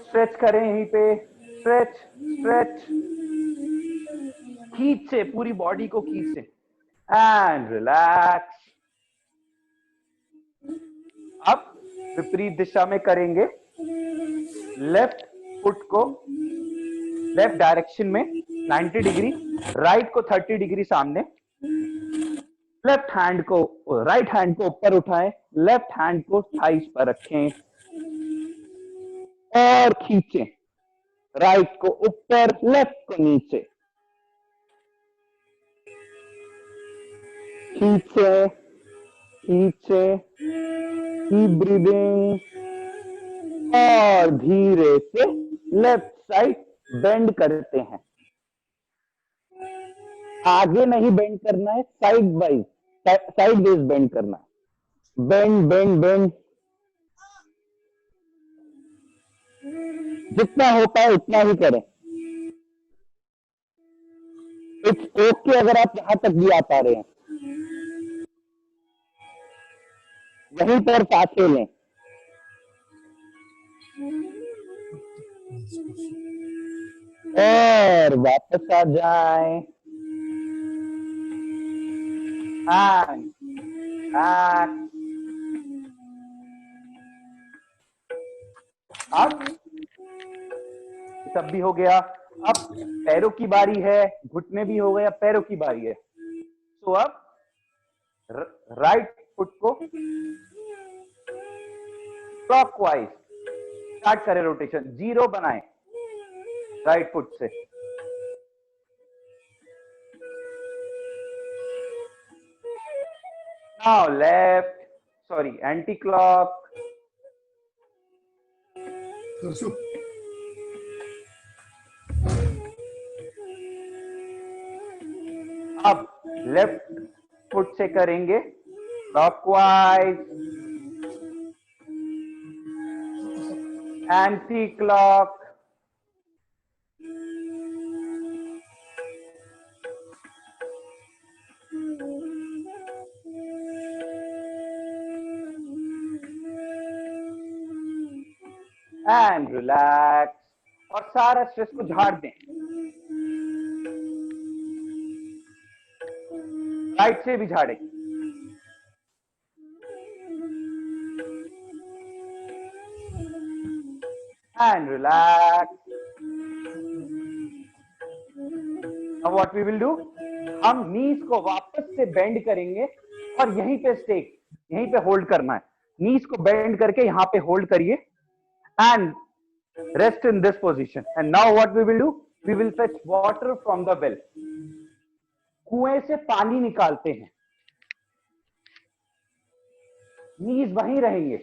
स्ट्रेच करें यहीं पे. Stretch, stretch. खींच से, पूरी बॉडी को खींच से. And relax. अब विपरीत दिशा में करेंगे. लेफ्ट फुट को लेफ्ट डायरेक्शन में 90 डिग्री, राइट को 30 डिग्री सामने. लेफ्ट हैंड को, राइट हैंड को ऊपर उठाएं, लेफ्ट हैंड को थाइस पर रखें और खींचें. राइट को ऊपर, लेफ्ट को नीचे. खींचे, खींचे. Keep breathing. और धीरे से लेफ्ट साइड बेंड करते हैं। आगे नहीं बेंड करना है, side wise, side wise bend करना है। बेंड बेंड बेंड, जितना हो पाए उतना ही करें। इट्स ओके अगर आप यहां तक भी आ पा रहे हैं, वहीं पर सांसें लें। और वापस आ जाएं। And back. अब सब भी हो गया। अब पैरों की बारी है, घुटने भी हो गए, अब पैरों की बारी है। तो अब राइट फुट को क्लॉकवाइज स्टार्ट करें रोटेशन, 0 बनाएं राइट फुट से। Now left, sorry anti clock. अब लेफ्ट फुट से करेंगे clockwise, anti clock, and relax. और सारा स्ट्रेस को झाड़ दें। राइट से भी झाड़ें। And relax. अब व्हाट वी विल डू, हम नीज को वापस से बेंड करेंगे और यहीं पे स्टेक, यहीं पे होल्ड करना है। नीज को बेंड करके यहां पे होल्ड करिए and rest in this position. And now what we will do, we will fetch water from the well. कुएं से पानी निकालते हैं। नीज वहीं रहेंगे,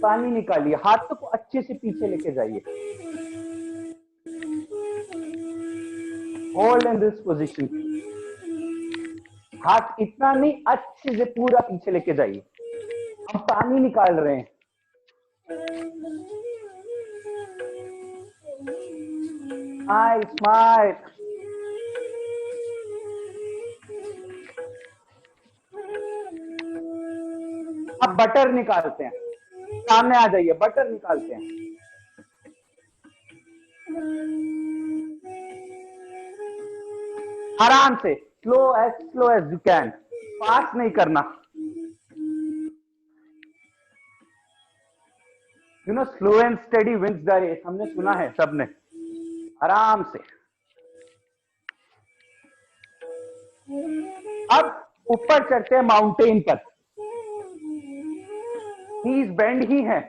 पानी निकालिए, हाथों को अच्छे से पीछे लेके जाइए। Hold in this position. हाथ इतना नहीं, अच्छे से पूरा पीछे लेके जाइए। हम पानी निकाल रहे हैं। स्माइल। अब बटर निकालते हैं। सामने आ जाइए, बटर निकालते हैं। आराम से, slow as you can, fast नहीं करना। You know slow and steady wins the race, हमने सुना है सबने। आराम से। अब ऊपर चढ़ते हैं माउंटेन पर। नीज बेंड ही है।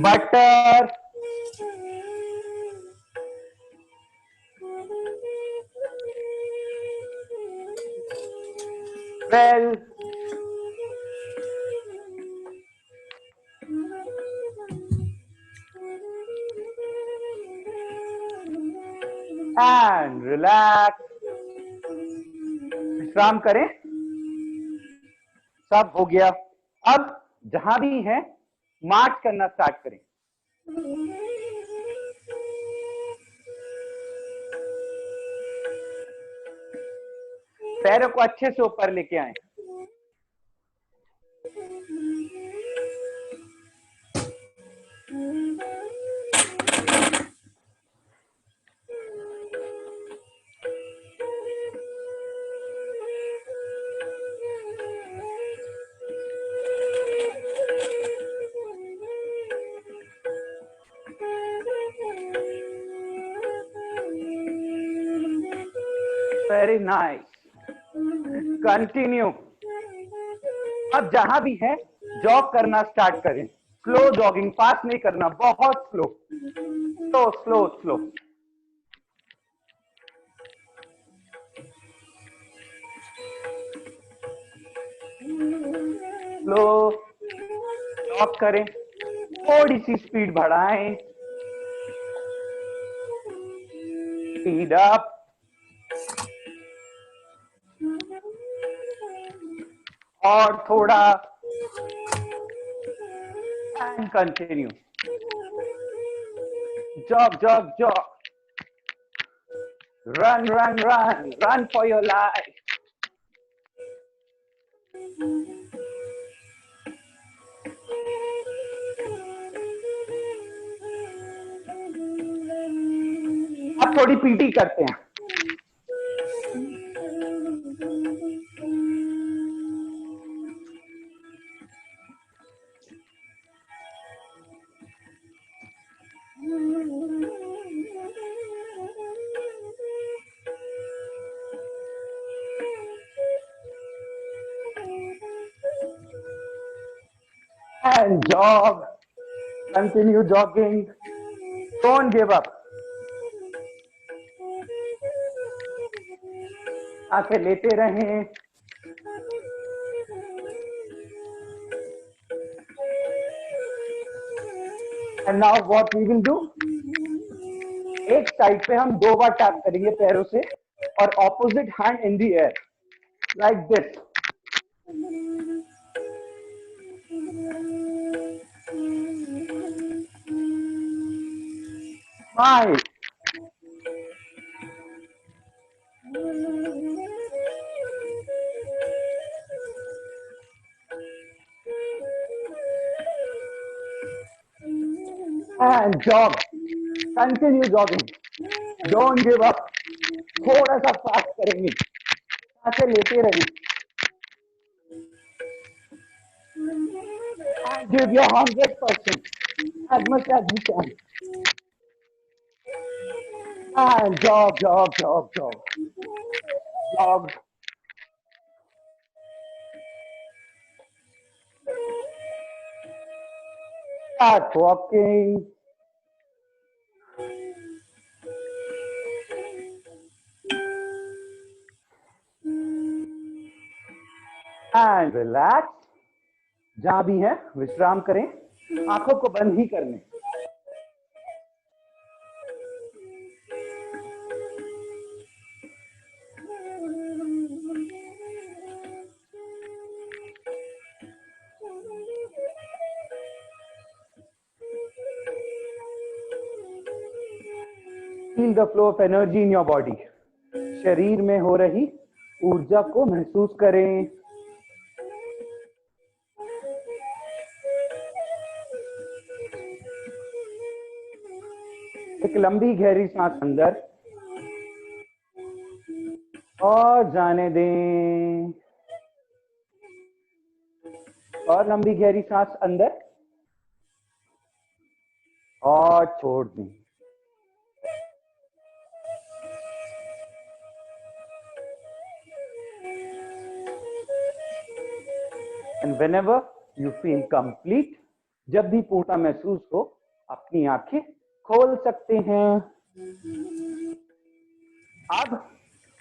Butter, well, and relax. विश्राम करें। सब हो गया। अब जहां भी है मार्च करना स्टार्ट करें। पैरों को अच्छे से ऊपर लेके आए। Very nice, continue. अब जहां भी है जॉग करना स्टार्ट करें। स्लो जॉगिंग, फास्ट नहीं करना, बहुत slow, slow slow slow. Slow walk करें, थोड़ी सी स्पीड बढ़ाएं, स्पीड अप, और थोड़ा, and continue, jog jog jog, run run run run for your life. अब थोड़ी पीटी करते हैं। And jog, continue jogging, don't give up. आंखें लेते रहें, and now what we will do, एक साइड पे हम 2 बार टैप करेंगे पैरों से और opposite hand in the air like this. Smile. And jog. Continue jogging. Don't give up. थोड़ा सा फास्ट करेंगे, सांसें लेते रहें। And give your 100% as much as you can. And jog, jog, jog, jog. Jog. Start walking. And relax. जहां भी है विश्राम करें, आंखों को बंद ही करने। Feel the flow of energy in your body. शरीर में हो रही ऊर्जा को महसूस करें। एक लंबी गहरी सांस अंदर और जाने दें, और लंबी गहरी सांस अंदर और छोड़ दें। And whenever you feel complete, जब भी पूर्णता महसूस हो, अपनी आंखें खोल सकते हैं। अब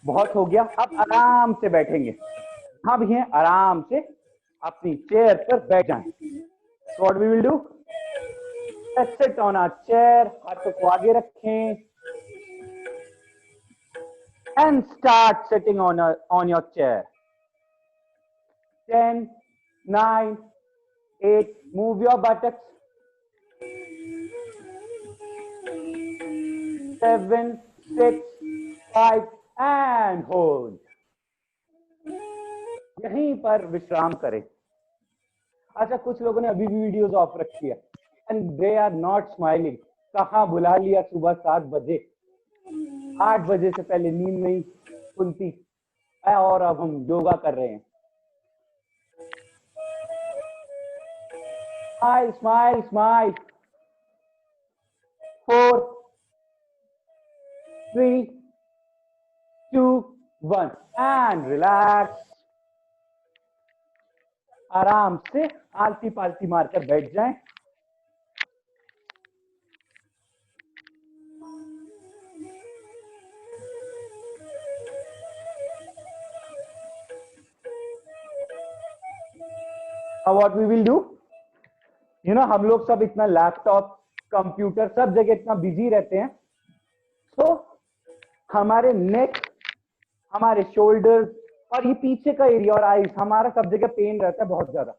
बहुत हो गया, अब आराम से बैठेंगे। जहां भी हैं आराम से अपनी चेयर पर बैठ जाएं। So what we will do? Let's sit on our chair, हाथों को आगे रखें and start sitting on your chair. 10, 9, 8, move your buttocks. 7, 6, 5 and hold. यहीं पर विश्राम करें। अच्छा, कुछ लोगों ने अभी भी वीडियोस ऑफ रखी है and they are not smiling. कहाँ बुला लिया सुबह 7 बजे, 8 बजे से पहले नींद नहीं खुलती और अब हम योगा कर रहे हैं। Smile, smile, smile. 4, 3, 2, 1 and relax. आराम से आलती पालती मारकर बैठ जाएं। What we will do, you know, हम लोग सब इतना लैपटॉप कंप्यूटर सब जगह इतना बिजी रहते हैं, तो हमारे नेक, हमारे शोल्डर्स और ये पीछे का एरिया और आईज, हमारा सब जगह पेन रहता है बहुत ज्यादा।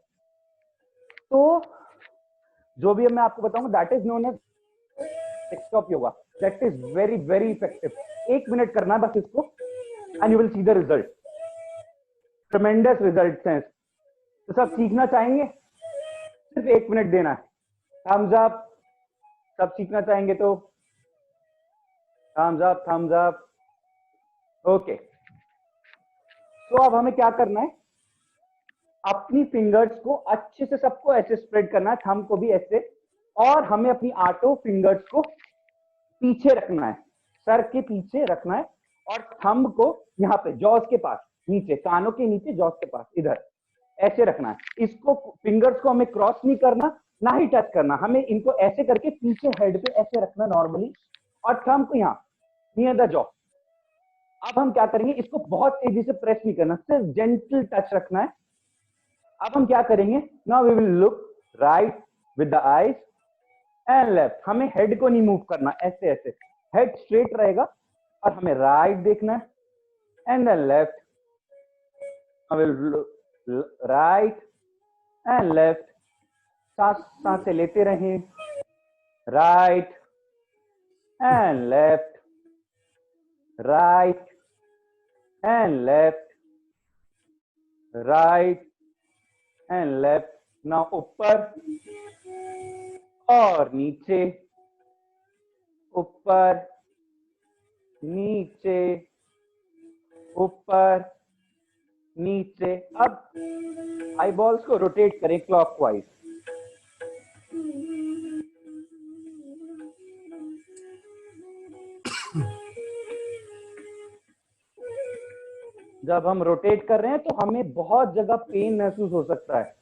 तो जो भी मैं आपको बताऊंगा that is known as desktop yoga, that is very very effective. 1 minute करना है बस इसको and you will see the result, tremendous results हैं। तो सब सीखना चाहेंगे, सिर्फ 1 मिनट देना है, थम्स अप। सब सीखना चाहेंगे तो thumbs up, thumbs up. Okay, तो अब हमें क्या करना है, अपनी फिंगर्स को अच्छे से सबको ऐसे स्प्रेड करना है, थंब को भी ऐसे, और हमें अपनी 8 फिंगर्स को पीछे रखना है, सर के पीछे रखना है, और थंब को यहाँ पे जॉस के पास, नीचे कानों के नीचे जॉस के पास इधर ऐसे रखना है। इसको फिंगर्स को हमें क्रॉस नहीं करना, ना ही टच करना, हमें इनको ऐसे करके पीछे हेड पे ऐसे रखना नॉर्मली, और थंब को यहाँ नियर द जॉ। अब हम क्या करेंगे, इसको बहुत तेजी से प्रेस नहीं करना, सिर्फ जेंटल टच रखना है। अब हम क्या करेंगे, now we will look right with the eyes and left. हमें हेड को नहीं मूव करना, ऐसे ऐसे हेड स्ट्रेट रहेगा, और हमें राइट देखना है and then left. I will look right and left, सांसें लेते रहें, right and left, right and left, right and left. Now ऊपर और नीचे, ऊपर नीचे, ऊपर नीचे। अब आई बॉल्स को रोटेट करें क्लॉकवाइज। जब हम रोटेट कर रहे हैं तो हमें बहुत जगह पेन महसूस हो सकता है,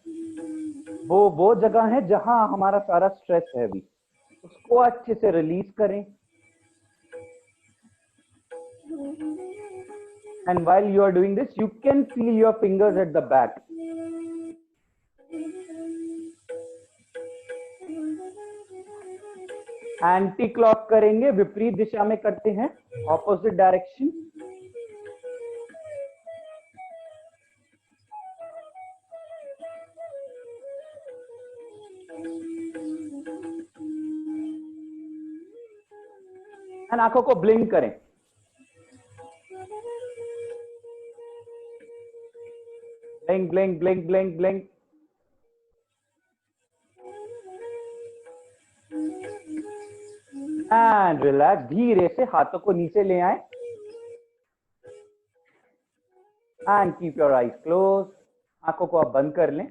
वो जगह है जहां हमारा सारा स्ट्रेस है, अभी उसको अच्छे से रिलीज करें। And while you are doing this, you can feel your fingers at the back. Anti clock करेंगे, विपरीत दिशा में करते हैं, ऑपोजिट डायरेक्शन। एंड आंखों को ब्लिंक करें। Blink blink blink blink blink. And relax, धीरे से हाथों को नीचे ले आए and keep your eyes close. आंखों को आप बंद कर लें।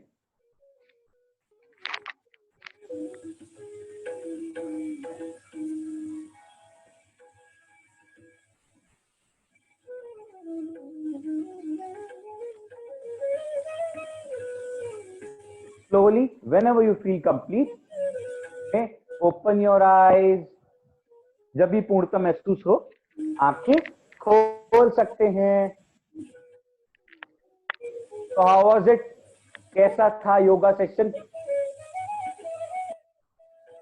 Slowly, whenever you feel complete, okay, open your eyes. जब भी पूर्णता महसूस हो, आंखें खोल सकते हैं। तो हाउ वाज इट, कैसा था yoga session?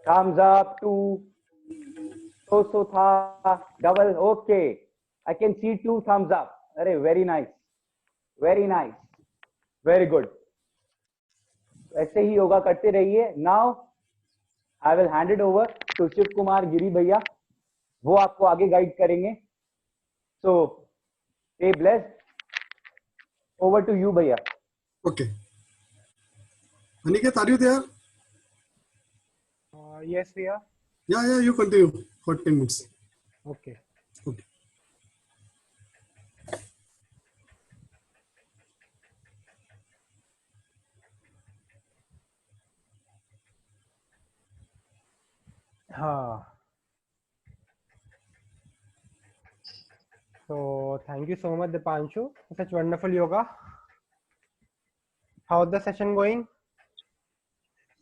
Thumbs up, 2, so था, double, okay, I can see 2 thumbs up. अरे very nice, very nice, very good. ऐसे ही योगा करते रहिए। Now I will hand it over to Shiv Kumar Giri भैया, वो आपको आगे गाइड करेंगे। So stay blessed, over to you भैया। Okay. Aniket, are you there? Yes, we are. Yeah, you continue for 10 minutes. Okay. Okay. So thank you so much, Dipanshu, for such wonderful yoga. How's the session going?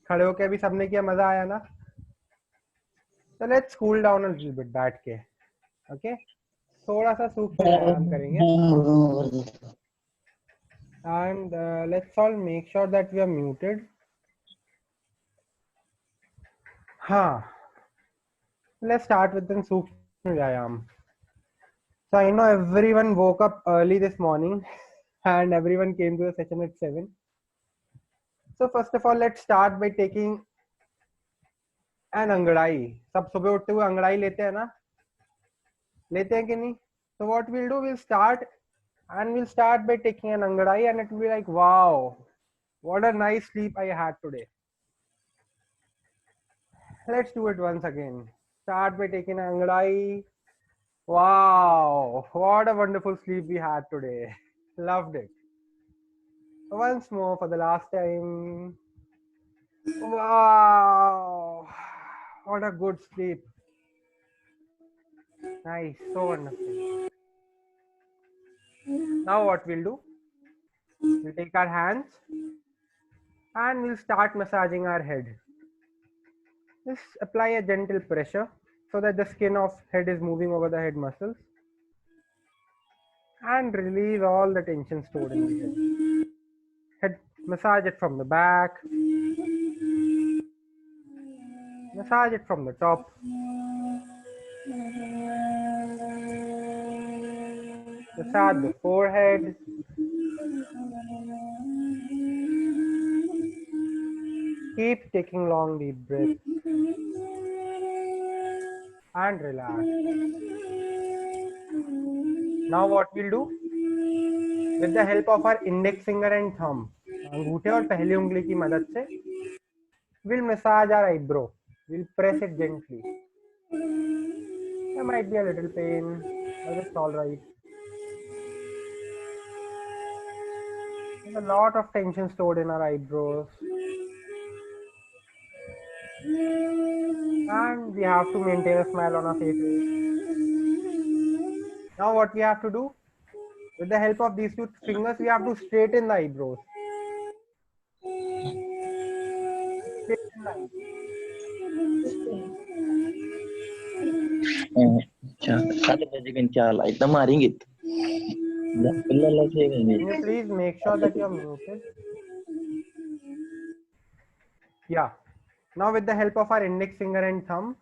खड़े होके अभी सबने किया, मजा आया ना? So let's cool down a little bit बैठ के, okay? थोड़ा सा सूक्ष्म आराम करेंगे। And let's all make sure that we are muted. Let's start with the Sukshma Vyayam. So I know everyone woke up early this morning and everyone came to the session at 7. So first of all, let's start by taking an अंगड़ाई. सब सुबह उठते हुए अंगड़ाई लेते हैं ना? लेते हैं कि नहीं? So what we'll do, we'll start by taking an अंगड़ाई, and it will be like, wow, what a nice sleep I had today. Let's do it once again. Start by taking an अंगड़ाई. Wow, what a wonderful sleep we had today. Loved it. Once more for the last time. Wow, what a good sleep. Nice, so wonderful. Now what we'll do, we'll take our hands and we'll start massaging our head. Just apply a gentle pressure so that the skin of head is moving over the head muscles, and release all the tension stored in the head. Massage it from the back, massage it from the top, massage the forehead, keep taking long deep breaths and relax. Now what we'll do, with the help of our index finger and thumb, अंगूठे और पहली उंगली की मदद से, we'll massage our eyebrow. We'll press it gently. There might be a little pain, but it's all right. There's a lot of tension stored in our eyebrows, and we have to maintain a smile on our faces. Now what we have to do, with the help of these two fingers, we have to straighten the eyebrows. Straighten the eyebrows. Can you please make sure that you are muted? Yeah. Now with the help of our index finger and thumb,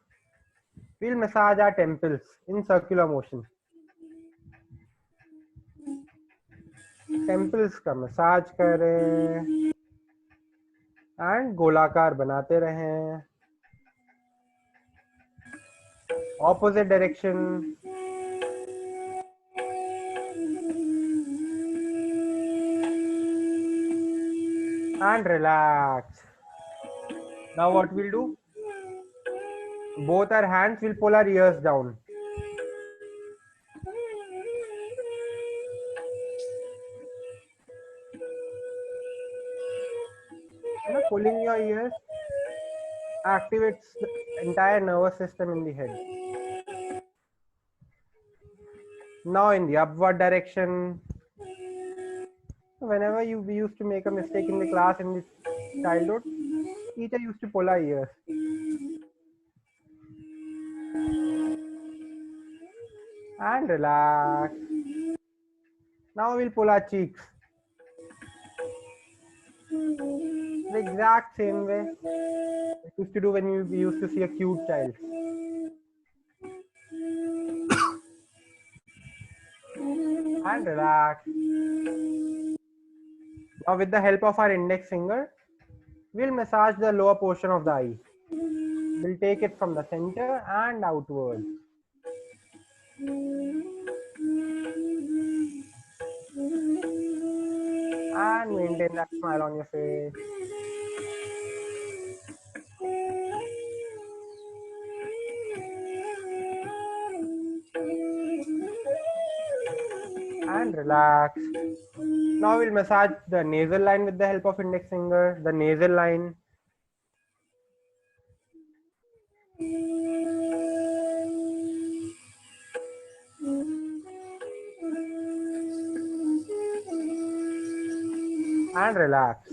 we'll massage our temples in circular motion. Temples का massage करें and गोलाकार बनाते रहें. Opposite direction. And relax. Now what we'll do? Both our hands will pull our ears down. Pulling your ears activates the entire nervous system in the head. Now in the upward direction. Whenever we used to make a mistake in the class in the childhood, teacher used to pull our ears. And relax. Now we'll pull our cheeks. The exact same way we used to do when we used to see a cute child. And relax. Now with the help of our index finger, we'll massage the lower portion of the eye. We'll take it from the center and outwards. And maintain that smile on your face. And relax. Now we'll massage the nasal line with the help of index finger, the nasal line. And relax.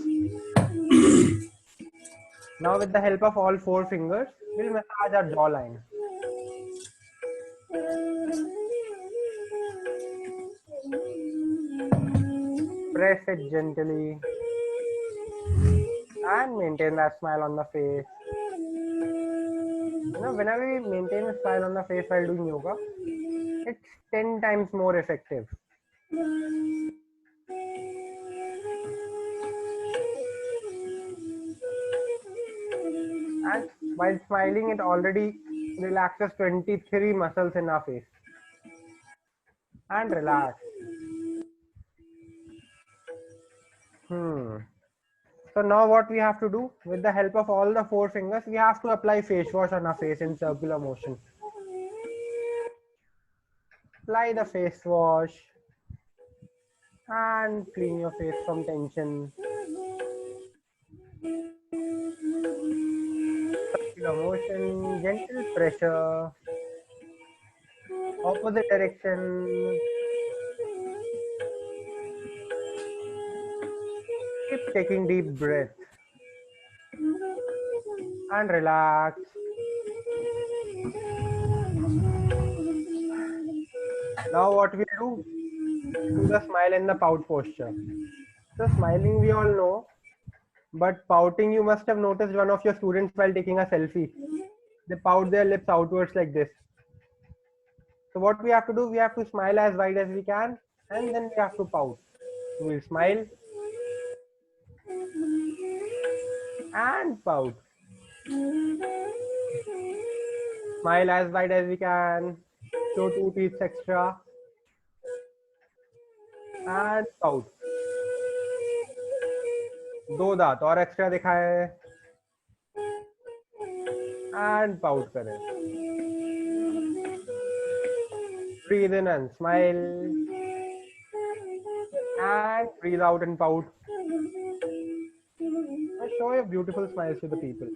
Now with the help of all four fingers, we'll massage our jawline. Press it gently and maintain that smile on the face. You know, whenever we maintain a smile on the face while doing yoga, it's 10 times more effective. And while smiling, it already relaxes 23 muscles in our face. And relax. So now what we have to do, with the help of all the 4 fingers, we have to apply face wash on our face in circular motion. Apply the face wash and clean your face from tension. Circular motion, gentle pressure, opposite direction. Keep taking deep breath and relax. Now what we'll do the smile and the pout posture. So smiling we all know, but pouting, you must have noticed one of your students while taking a selfie. They pout their lips outwards like this. So what we have to do, we have to smile as wide as we can, and then we have to pout. So we'll smile and pout. Smile as wide as we can. Show 2 teeth extra. And pout. 2 दांत और extra दिखाए and pout करें. Breathe in and smile and breathe out and pout. And show your beautiful smiles to the people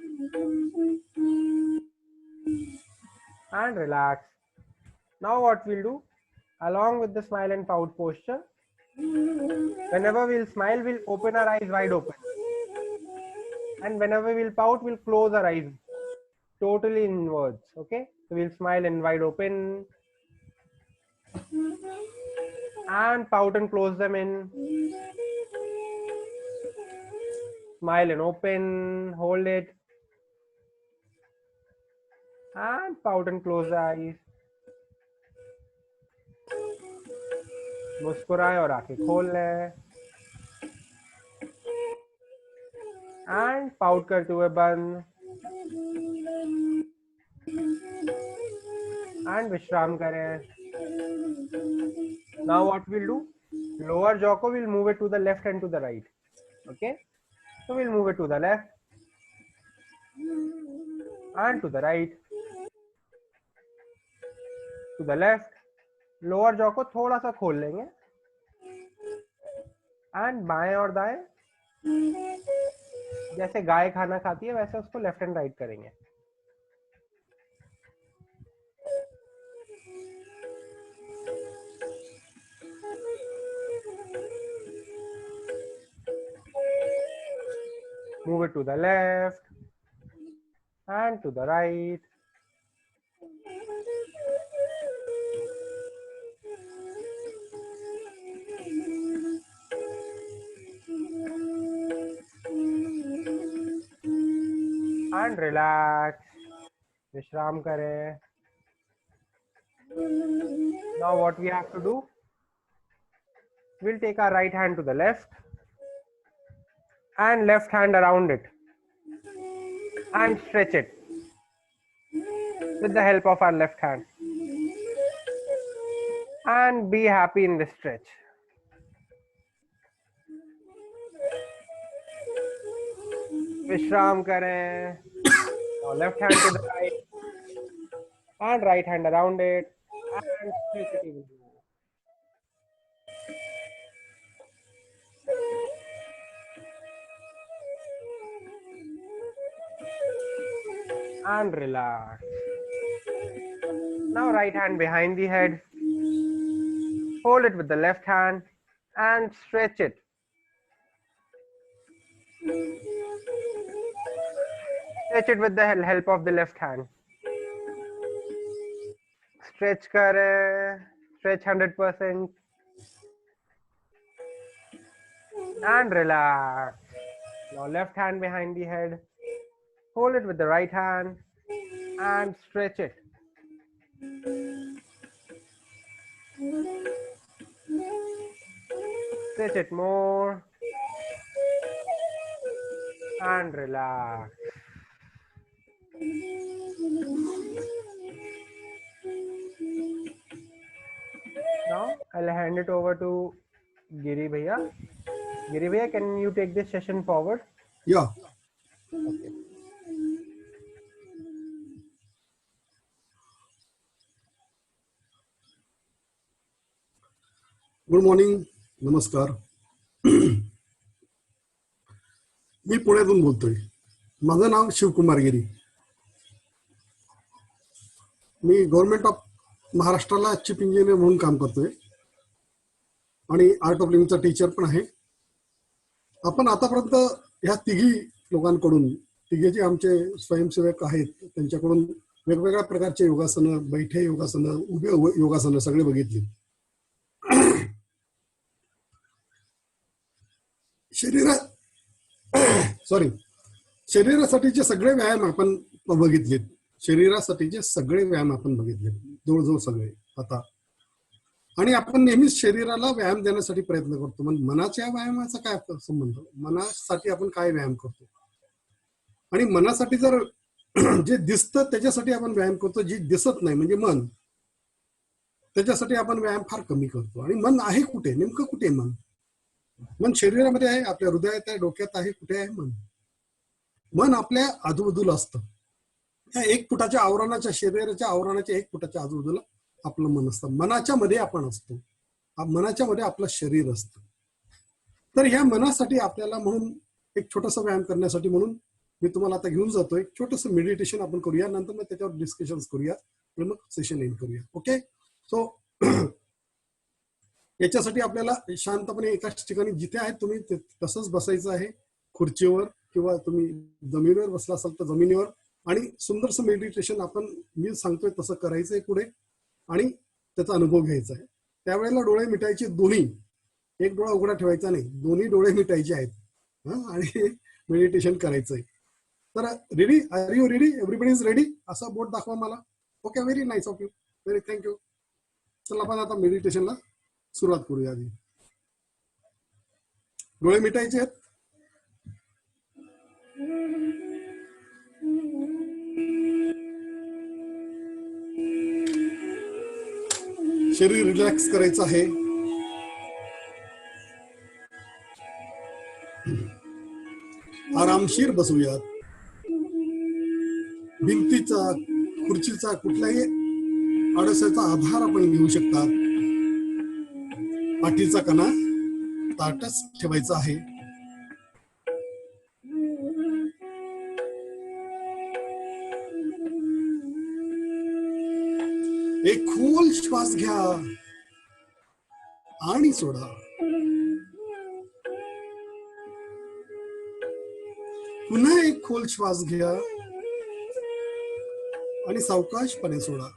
and relax. Now what we'll do, along with the smile and pout posture, whenever we'll smile, we'll open our eyes wide open, and whenever we'll pout, we'll close our eyes totally inwards. Okay, so we'll smile and wide open and pout and close them in. Smile and open, hold it and pout and close the eyes. मुस्कुराए और आंखें खोल लें and pout करते हुए बंद and विश्राम करें. Now what we'll do, lower jaw को we'll move it to the left and to the right. Okay, so we'll move it to the left and to the right. To the left, lower jaw को थोड़ा सा खोल लेंगे and बाएं और दाएं, जैसे गाय खाना खाती है वैसे उसको लेफ्ट एंड राइट करेंगे. Move it to the left and to the right. And relax. विश्राम करें. Now what we have to do, we'll take our right hand to the left and left hand around it and stretch it with the help of our left hand and be happy in this stretch. विश्राम करें. Now left hand to the right and right hand around it and stretch it evenly. And relax. Now right hand behind the head. Hold it with the left hand and stretch it. Stretch it with the help of the left hand. Stretch करें. Stretch 100%. and relax. Now left hand behind the head. Hold it with the right hand and stretch it. Stretch it more and relax. Now I'll hand it over to Giri Bhaiya. Giri Bhaiya, can you take this session forward? Yeah. Okay. Good morning, नमस्कार. मी पुण्यातून बोलतोय. माझं नाव शिवकुमार गिरी. मी government of महाराष्ट्राला chief engineer म्हणून काम करतोय आणि art of लिव्हिंगचा teacher पण आहे. आपण आतापर्यंत ह्या तिघी लोकांकडून, तिघे जे आमचे स्वयंसेवक आहेत त्यांच्याकडून वेगवेगळ्या प्रकारचे योगासनं, बैठे योगासनं, उभे योगासनं सगळे बघितले. शरीरासाठीचे सगळे व्यायाम आपण बघितलेत. शरीरासाठीचे सगळे व्यायाम आपण बघितले, जवळजवळ सगळे आता. आणि आपण नेहमीच शरीराला व्यायाम देण्यासाठी प्रयत्न करतो. मग मनाच्या व्यायामाचा काय संबंध? मनासाठी आपण काय व्यायाम करतो? आणि मनासाठी जर जे दिसतं त्याच्यासाठी आपण व्यायाम करतो, जे दिसत नाही म्हणजे मन, त्याच्यासाठी आपण व्यायाम फार कमी करतो. आणि मन आहे कुठे? नेमकं कुठे मन? मन शरीरामध्ये आहे, आपल्या हृदयात आहे, डोक्यात आहे. कुठे आहे मन? मन आपल्या आजूबाजूला असतं. त्या 1 फुटाच्या आवरणाच्या, शरीराच्या आवरणाच्या 1 फुटाच्या आजूबाजूला आपलं मन असतं. मनाच्या मध्ये आपण असतो, मनाच्या मध्ये आपलं शरीर असतं. तर ह्या मनासाठी आपल्याला म्हणून एक छोटासा व्यायाम करण्यासाठी म्हणून मी तुम्हाला आता घेऊन जातोय. छोटंसं मेडिटेशन आपण करूया, नंतर मग त्याच्यावर डिस्कशन करूया आणि मग सेशन एंड करूया. ओके. सो याच्यासाठी आपल्याला शांतपणे एकाच ठिकाणी जिथे आहे तुम्ही तसंच बसायचं आहे, खुर्चीवर किंवा तुम्ही जमिनीवर बसला असाल तर जमिनीवर. आणि सुंदरसं मेडिटेशन आपण मी सांगतोय तसं करायचंय पुढे आणि त्याचा अनुभव घ्यायचा आहे. त्यावेळेला डोळे मिटायचे दोन्ही, एक डोळा उघडा ठेवायचा नाही, दोन्ही डोळे मिटायचे आहेत आणि मेडिटेशन करायचंय. तर ready? Are you ready? Everybody is ready? असा बोर्ड दाखवा मला. Okay, very nice of you, very thank you. चला आपण आता मेडिटेशनला सुरुवात करूया. आधी डोळे मिटायचे आहेत. शरीर रिलॅक्स करायचं आहे. आरामशीर बसूयात. भिंतीचा, खुर्चीचा, कुठल्याही आडसाचा आधार आपण घेऊ शकतात. पाठीचा कणा ताटच ठेवायचा आहे. एक खोल श्वास घ्या आणि सोडा. पुन्हा एक खोल श्वास घ्या आणि सावकाशपणे सोडा.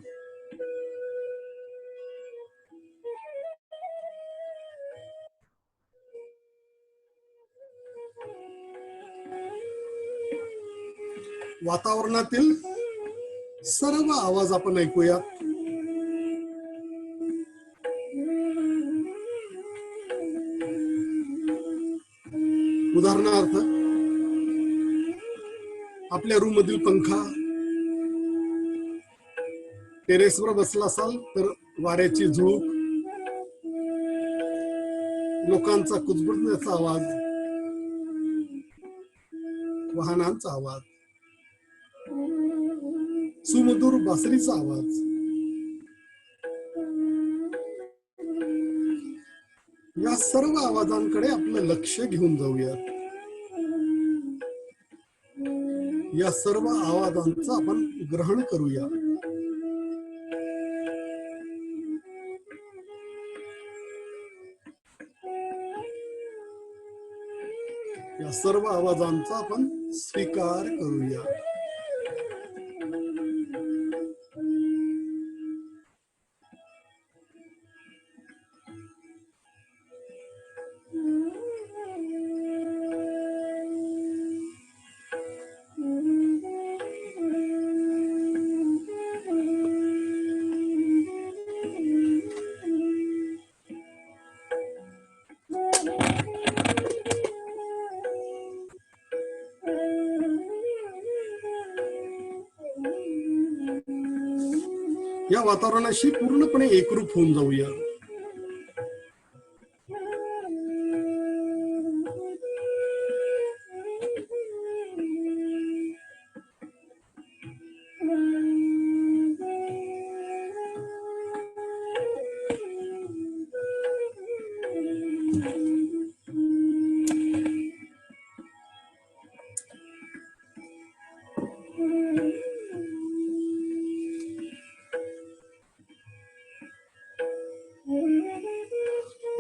वातावरणातील सर्व आवाज आपण ऐकूया. उदाहरणार्थ आपल्या रूम मधील पंखा, टेरेसवर बसला असाल तर वाऱ्याची झोप, लोकांचा कुजबुजण्याचा आवाज, वाहनांचा आवाज, सुमधुर बासरीचा आवाज. या सर्व आवाजांकडे आपलं लक्ष घेऊन जाऊया. या सर्व आवाजांचं आपण ग्रहण करूया. या सर्व आवाजांचा आपण स्वीकार करूया. या वातावरणाशी पूर्णपणे एकरूप होऊन जाऊया.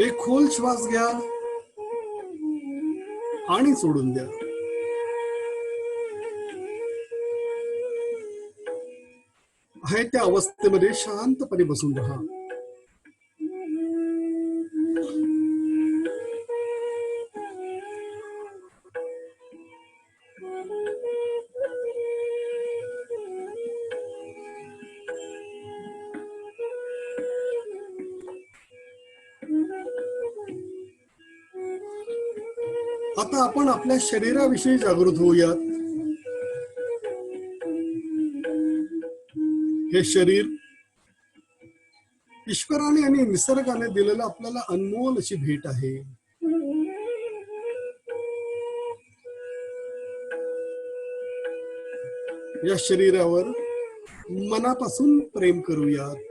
एक खोल श्वास घ्या आणि सोडून द्या. आहे त्या अवस्थेमध्ये शांतपणे बसून राहा. आता आपण आपल्या शरीराविषयी जागृत होऊयात. हे शरीर ईश्वराने आणि निसर्गाने दिलेलं आपल्याला अनमोल अशी भेट आहे. या शरीरावर मनापासून प्रेम करूयात.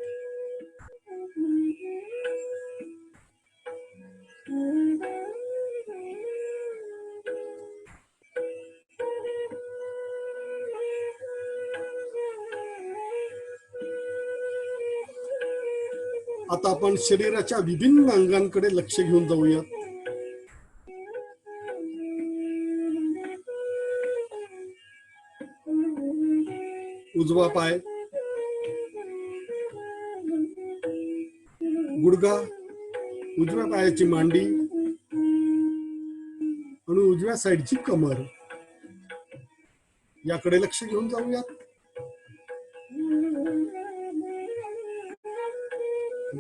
आता आपण शरीराच्या विभिन्न अंगांकडे लक्ष घेऊन जाऊया. उजवा पाय, गुडघा, उजव्या पायाची मांडी आणि उजव्या साईडची कमर याकडे लक्ष घेऊन जाऊयात.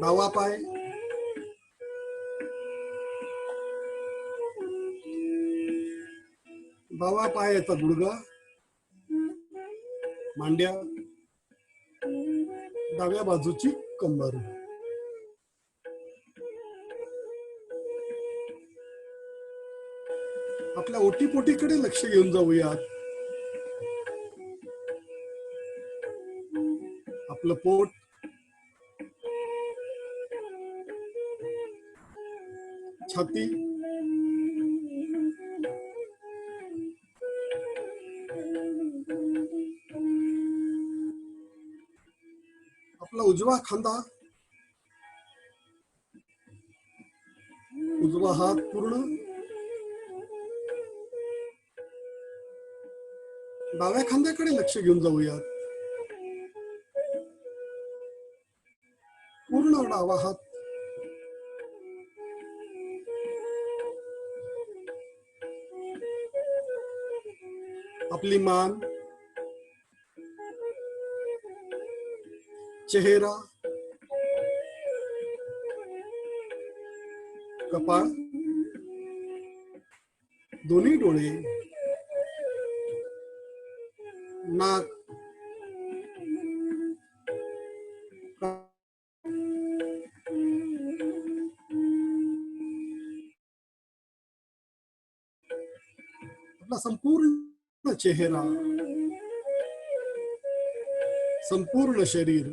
डावा पाय, डावा पायाचा गुडघा, मांड्या, डाव्या बाजूची कंबर. आपल्या ओटीपोटीकडे लक्ष घेऊन जाऊयात. आपलं पोट, छाती, आपला उजवा खांदा, उजवा हात पूर्ण, डाव्या खांद्याकडे लक्ष घेऊन जाऊयात. पूर्ण डावा हात, आपली मान, चेहरा, कपाळ, दोन्ही डोळे, नाक, आपला संपूर्ण चेहरा, संपूर्ण शरीर,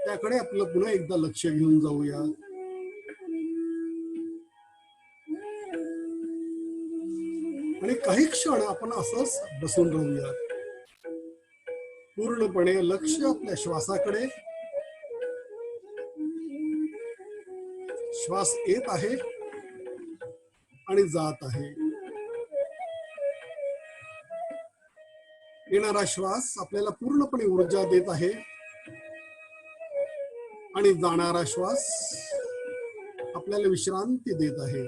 त्याकडे आपलं पुन्हा एकदा लक्ष घेऊन जाऊया. आणि काही क्षण आपण असंच बसून राहूया. पूर्णपणे लक्ष आपल्या श्वासाकडे. श्वास येत आहे आणि जात आहे. येणारा श्वास आपल्याला पूर्णपणे ऊर्जा देत आहे आणि जाणारा श्वास आपल्याला विश्रांती देत आहे.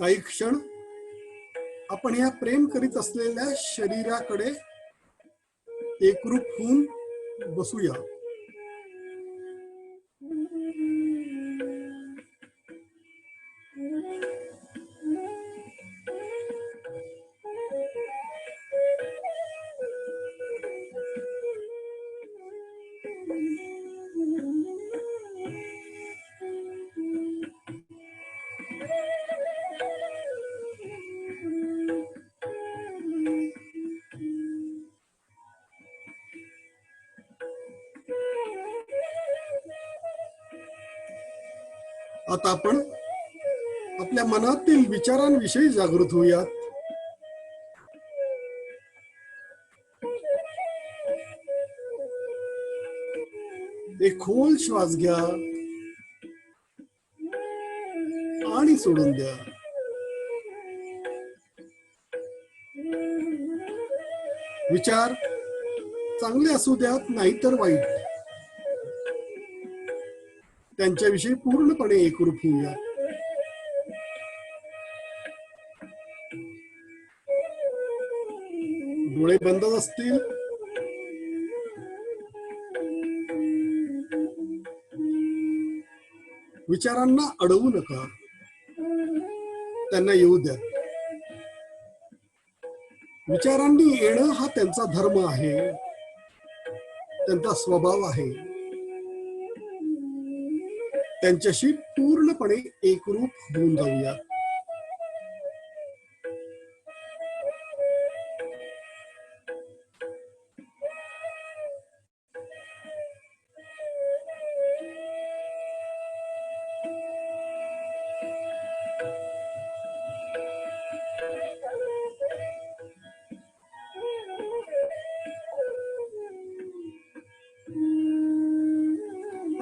काही क्षण आपण ह्या प्रेम करीत असलेल्या शरीराकडे एकरूप होऊन बसूया. आता आपण आपल्या मनातील विचारांविषयी जागृत होऊयात. एक खोल श्वास घ्या आणि सोडून द्या. विचार चांगले असू द्यात नाहीतर वाईट, त्यांच्याविषयी पूर्णपणे एकरूप होऊया. डोळे बंद असतील विचारांना अडवू नका, त्यांना येऊ द्या. विचारांनी येणं हा त्यांचा धर्म आहे, त्यांचा स्वभाव आहे. त्यांच्याशी पूर्णपणे एकरूप होऊन जाऊया.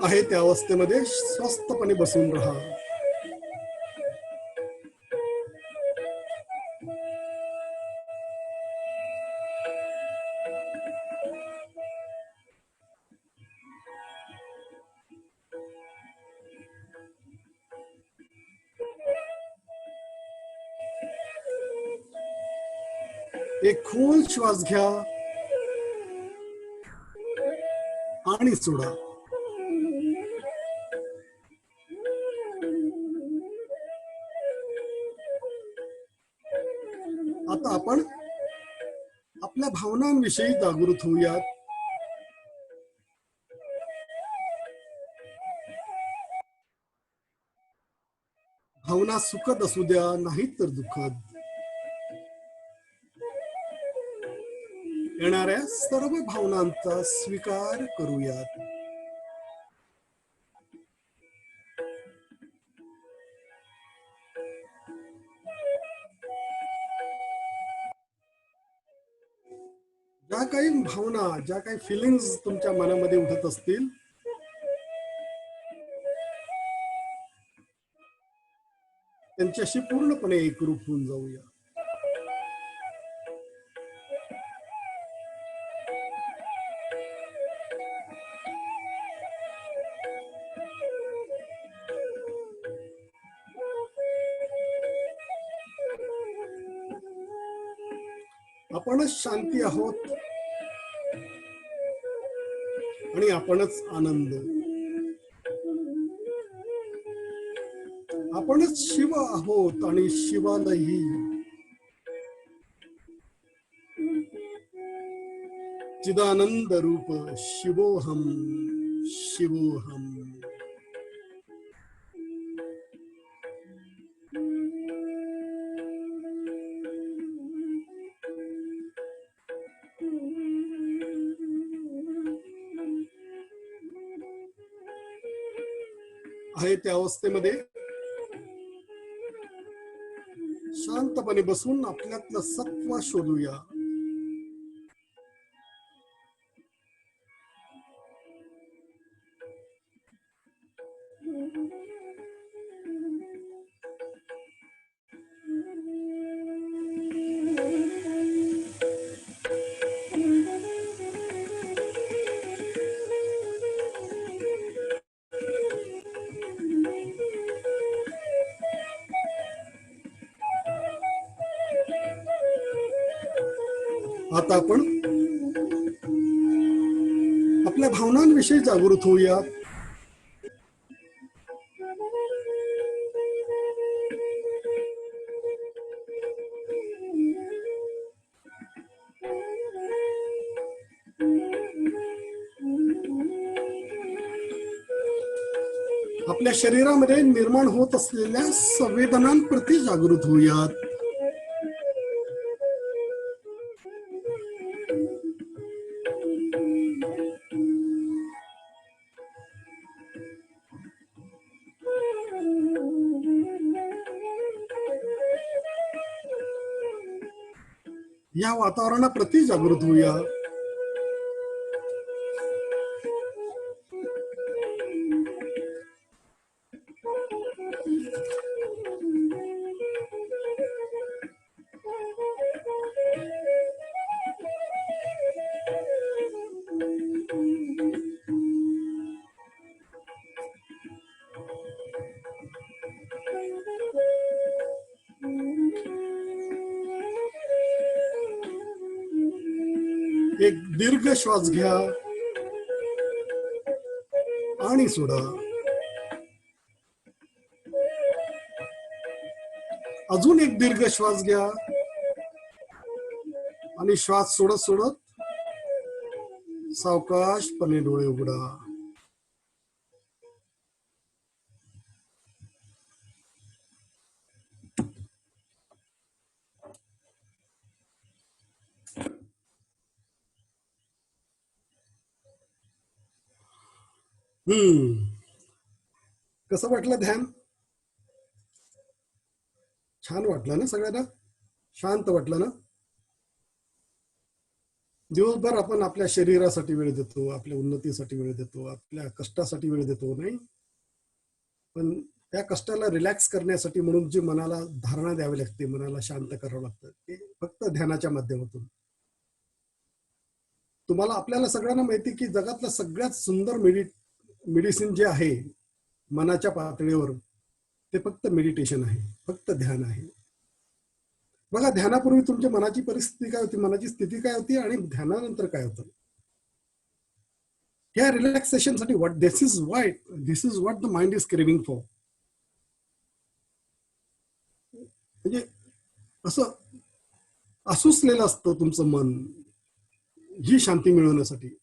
आहे त्या अवस्थेमध्ये स्वस्थपणे बसून राहा. एक खोल श्वास घ्या आणि सोडा. आता आपण आपल्या भावनांविषयी जागृत होऊयात. भावना सुखद असू द्या नाहीत तर दुःखद, येणाऱ्या सर्व भावनांचा स्वीकार करूयात. ज्या काही भावना, ज्या काही फिलिंग्स तुमच्या मनामध्ये उठत असतील, त्यांच्याशी पूर्णपणे एकरूप होऊन जाऊया. आपणच शांती आहोत आणि आपणच आनंद. आपणच शिव आहोत आणि शिवालाही. चिदानंद रूप शिवोहम शिवोहम. आहे त्या अवस्थेमध्ये शांतपणे बसून आपल्यातलं सत्व शोधूया. आता आपण आपल्या भावनांविषयी जागृत होऊया. आपल्या शरीरामध्ये निर्माण होत असलेल्या संवेदनांप्रती जागृत होऊयात. या वातावरणाप्रती जागृत होऊया. एक दीर्घ श्वास घ्या आणि सोडा. अजून एक दीर्घ श्वास घ्या आणि श्वास सोडत सोडत सावकाशपणे डोळे उघडा. कसं वाटलं ध्यान? छान वाटलं ना सगळ्यांना? शांत वाटलं ना? दिवसभर आपण आपल्या शरीरासाठी वेळ देतो, आपल्या उन्नतीसाठी वेळ देतो, आपल्या कष्टासाठी वेळ देतो, नाही? पण त्या कष्टाला रिलॅक्स करण्यासाठी म्हणून जी मनाला धारणा द्यावी लागते, मनाला शांत करावं लागतं, ते फक्त ध्यानाच्या माध्यमातून. तुम्हाला आपल्याला सगळ्यांना माहिती की जगातलं सगळ्यात सुंदर मेडिसिन जे आहे मनाच्या पातळीवर, ते फक्त मेडिटेशन आहे, फक्त ध्यान आहे. बघा, ध्यानापूर्वी तुमच्या मनाची परिस्थिती काय होती, मनाची स्थिती काय होती, आणि ध्यानानंतर काय होतं. या रिलॅक्सेशन साठी this is what the mind is craving for. म्हणजे असं असुसलेलं असतं तुमचं मन ही शांती मिळवण्यासाठी.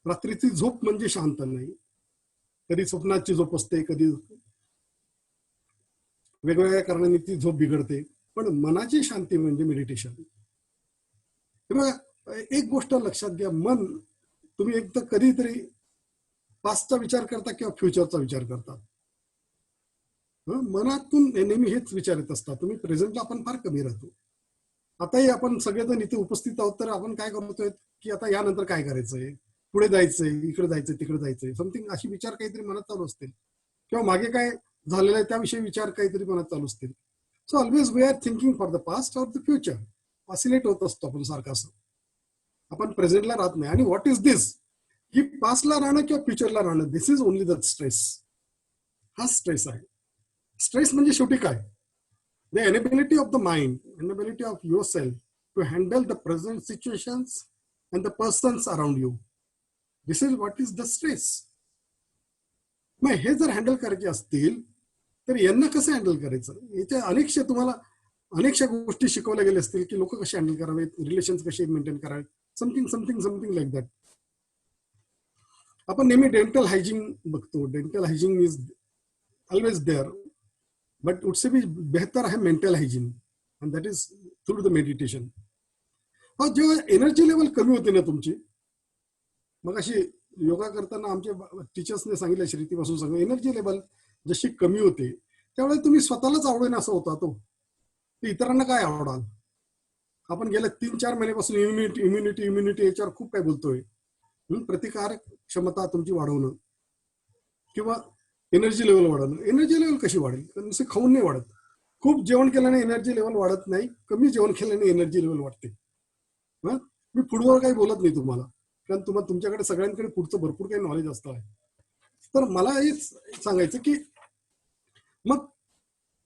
रात्रीची झोप म्हणजे शांत नाही, कधी स्वप्नाची झोप असते, कधी वेगवेगळ्या कारणांनी ती झोप बिघडते, पण मनाची शांती म्हणजे मेडिटेशन. एक गोष्ट लक्षात घ्या, मन तुम्ही एक तर कधीतरी पास्टचा विचार करता किंवा फ्युचरचा विचार करता. मनातून नेहमी हेच विचार येत असतात. तुम्ही प्रेझेंटला आपण फार कमी राहतो. आताही आपण सगळेजण इथे उपस्थित आहोत, तर आपण काय करतोय की आता यानंतर काय करायचंय, पुढे जायचंय, इकडे जायचंय, तिकडे जायचंय, समथिंग अशी विचार काहीतरी मनात चालू असतील, किंवा मागे काय झालेलं आहे त्याविषयी विचार काहीतरी मनात चालू असतील. So always we are thinking for the past or the future. Oscillate होत असतो आपण सारखं. असं आपण प्रेझेंटला राहत नाही. आणि व्हॉट इज दिस, की पास्टला राहणं किंवा फ्युचरला राहणं, this is only the stress. हा स्ट्रेस आहे. स्ट्रेस म्हणजे शेवटी काय, the inability of the mind, inability of your self to handle the present situations and the persons around you. This is what is the stress. मग हे जर handle करायचे असतील तर यांना कसं हँडल करायचं, याच्या तुम्हाला अनेकशा गोष्टी शिकवल्या गेल्या असतील की लोक कसे हँडल करावेत, रिलेशन्स कसे मेंटेन करावेत, समथिंग लाईक दॅट. आपण नेहमी डेंटल हायजीन बघतो. Dental hygiene is always there, but उससे भी बेहतर है mental hygiene, and that is through the meditation. जेव्हा एनर्जी लेवल कमी होते ना तुमची, मग अशी योगा करताना आमच्या टीचर्सने सांगितलं, श्रीतीपासून सांगितलं, एनर्जी लेवल जशी कमी होते त्यावेळेस तुम्ही स्वतःलाच आवडेन असं होता तो, इतरांना काय आवडाल. आपण गेल्या 3-4 महिन्यापासून इम्युनिटी याच्यावर खूप काय बोलतोय. प्रतिकार क्षमता तुमची वाढवणं किंवा एनर्जी लेवल वाढवणं. एनर्जी लेवल कशी वाढेल, नुसते खाऊन नाही वाढत. खूप जेवण केल्याने एनर्जी लेवल वाढत नाही, कमी जेवण केल्याने एनर्जी लेवल वाढते. मी फूडवर काही बोलत नाही तुम्हाला, कारण तुमच्याकडे सगळ्यांकडे पुढचं भरपूर काही नॉलेज असतं आहे. तर मला हेच सांगायचं की मग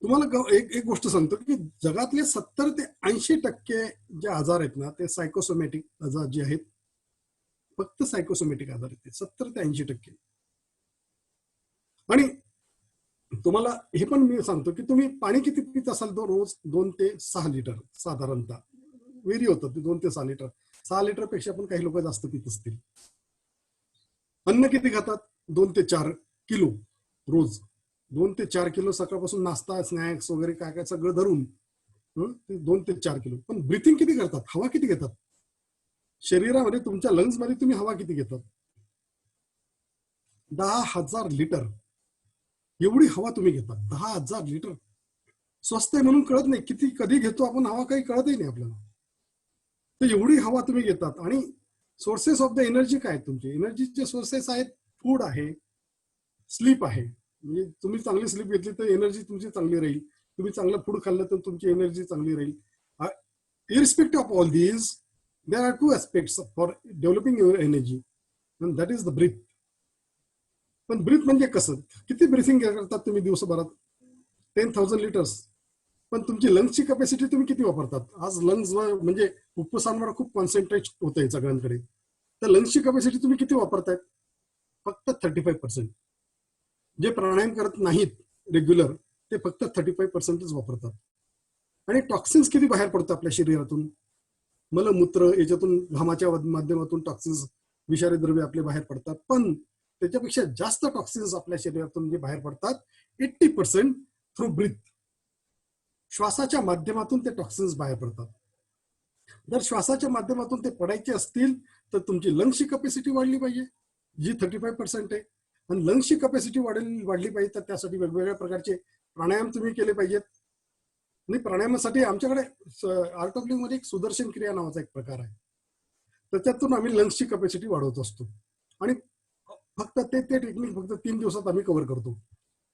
तुम्हाला एक गोष्ट सांगतो की जगातले 70 ते 80% जे आजार आहेत ना ते सायकोसोमॅटिक आजार जे आहेत, फक्त सायकोसोमॅटिक आजार आहेत 70 ते 80%. आणि तुम्हाला हे पण मी सांगतो की तुम्ही पाणी किती पित असाल तो रोज 2 ते 6 लिटर साधारणतः. वेरी होतं ते 2 ते 6 लिटर. 6 लिटर पेक्षा पण काही लोक जास्त पित असतील. अन्न किती खातात? 2 ते 4 किलो रोज. 2 ते 4 किलो सकाळपासून नाश्ता, स्नॅक्स वगैरे काय काय सगळं धरून 2 ते 4 किलो. पण ब्रिथिंग किती करतात? हवा किती घेतात? शरीरामध्ये तुमच्या लंग्स मध्ये तुम्ही हवा किती घेतात? 10,000 लिटर एवढी हवा तुम्ही घेतात. 10,000 लिटर. स्वस्त आहे म्हणून कळत नाही, किती कधी घेतो आपण हवा काही कळतही नाही आपल्याला. तर एवढी हवा तुम्ही घेतात. आणि सोर्सेस ऑफ द एनर्जी काय आहेत तुमचे? एनर्जीचे सोर्सेस आहेत, फूड आहे, स्लीप आहे. म्हणजे तुम्ही चांगली स्लीप घेतली तर एनर्जी तुमची चांगली राहील. तुम्ही चांगलं फूड खाल्लं तर तुमची एनर्जी चांगली राहील. Irrespective of all these, there are 2 aspects for developing your energy, and that is the breath. पण ब्रीथ म्हणजे कसं? किती ब्रिथिंग करतात तुम्ही दिवसभरात? 10,000 लिटर्स. पण तुमची लंग्सची कॅपॅसिटी तुम्ही किती वापरतात? आज लंग्सवर म्हणजे फुफ्फुसांवर खूप कॉन्सन्ट्रेट होत आहे सगळ्यांकडे. तर लंग्सची कॅपॅसिटी तुम्ही किती वापरतायत? फक्त 35%. जे प्राणायाम करत नाहीत रेग्युलर ते फक्त 35%च वापरतात. आणि टॉक्सिन्स किती बाहेर पडतात आपल्या शरीरातून? मलमूत्र याच्यातून घामाच्या माध्यमातून टॉक्सिन्स, विषारी द्रव्य आपले बाहेर पडतात. पण त्याच्यापेक्षा जास्त टॉक्सिन्स आपल्या शरीरातून जे बाहेर पडतात 80% थ्रू ब्रीथ. श्वासाच्या माध्यमातून ते टॉक्सिन्स बाहेर पडतात. जर श्वासाच्या माध्यमातून ते पडायचे असतील तर तुमची लंग्सची कॅपॅसिटी वाढली पाहिजे, जी 35% आहे. आणि लंग्सची कॅपॅसिटी वाढली पाहिजे तर त्यासाठी वेगवेगळ्या प्रकारचे प्राणायाम तुम्ही केले पाहिजेत. आणि प्राणायामासाठी आमच्याकडे आर्ट ऑफ लिव्हिंग मध्ये एक सुदर्शन क्रिया नावाचा एक प्रकार आहे. तर त्यातून आम्ही लंग्सची कॅपॅसिटी वाढवत असतो. आणि फक्त ते टेक्निक फक्त 3 दिवसात आम्ही कव्हर करतो.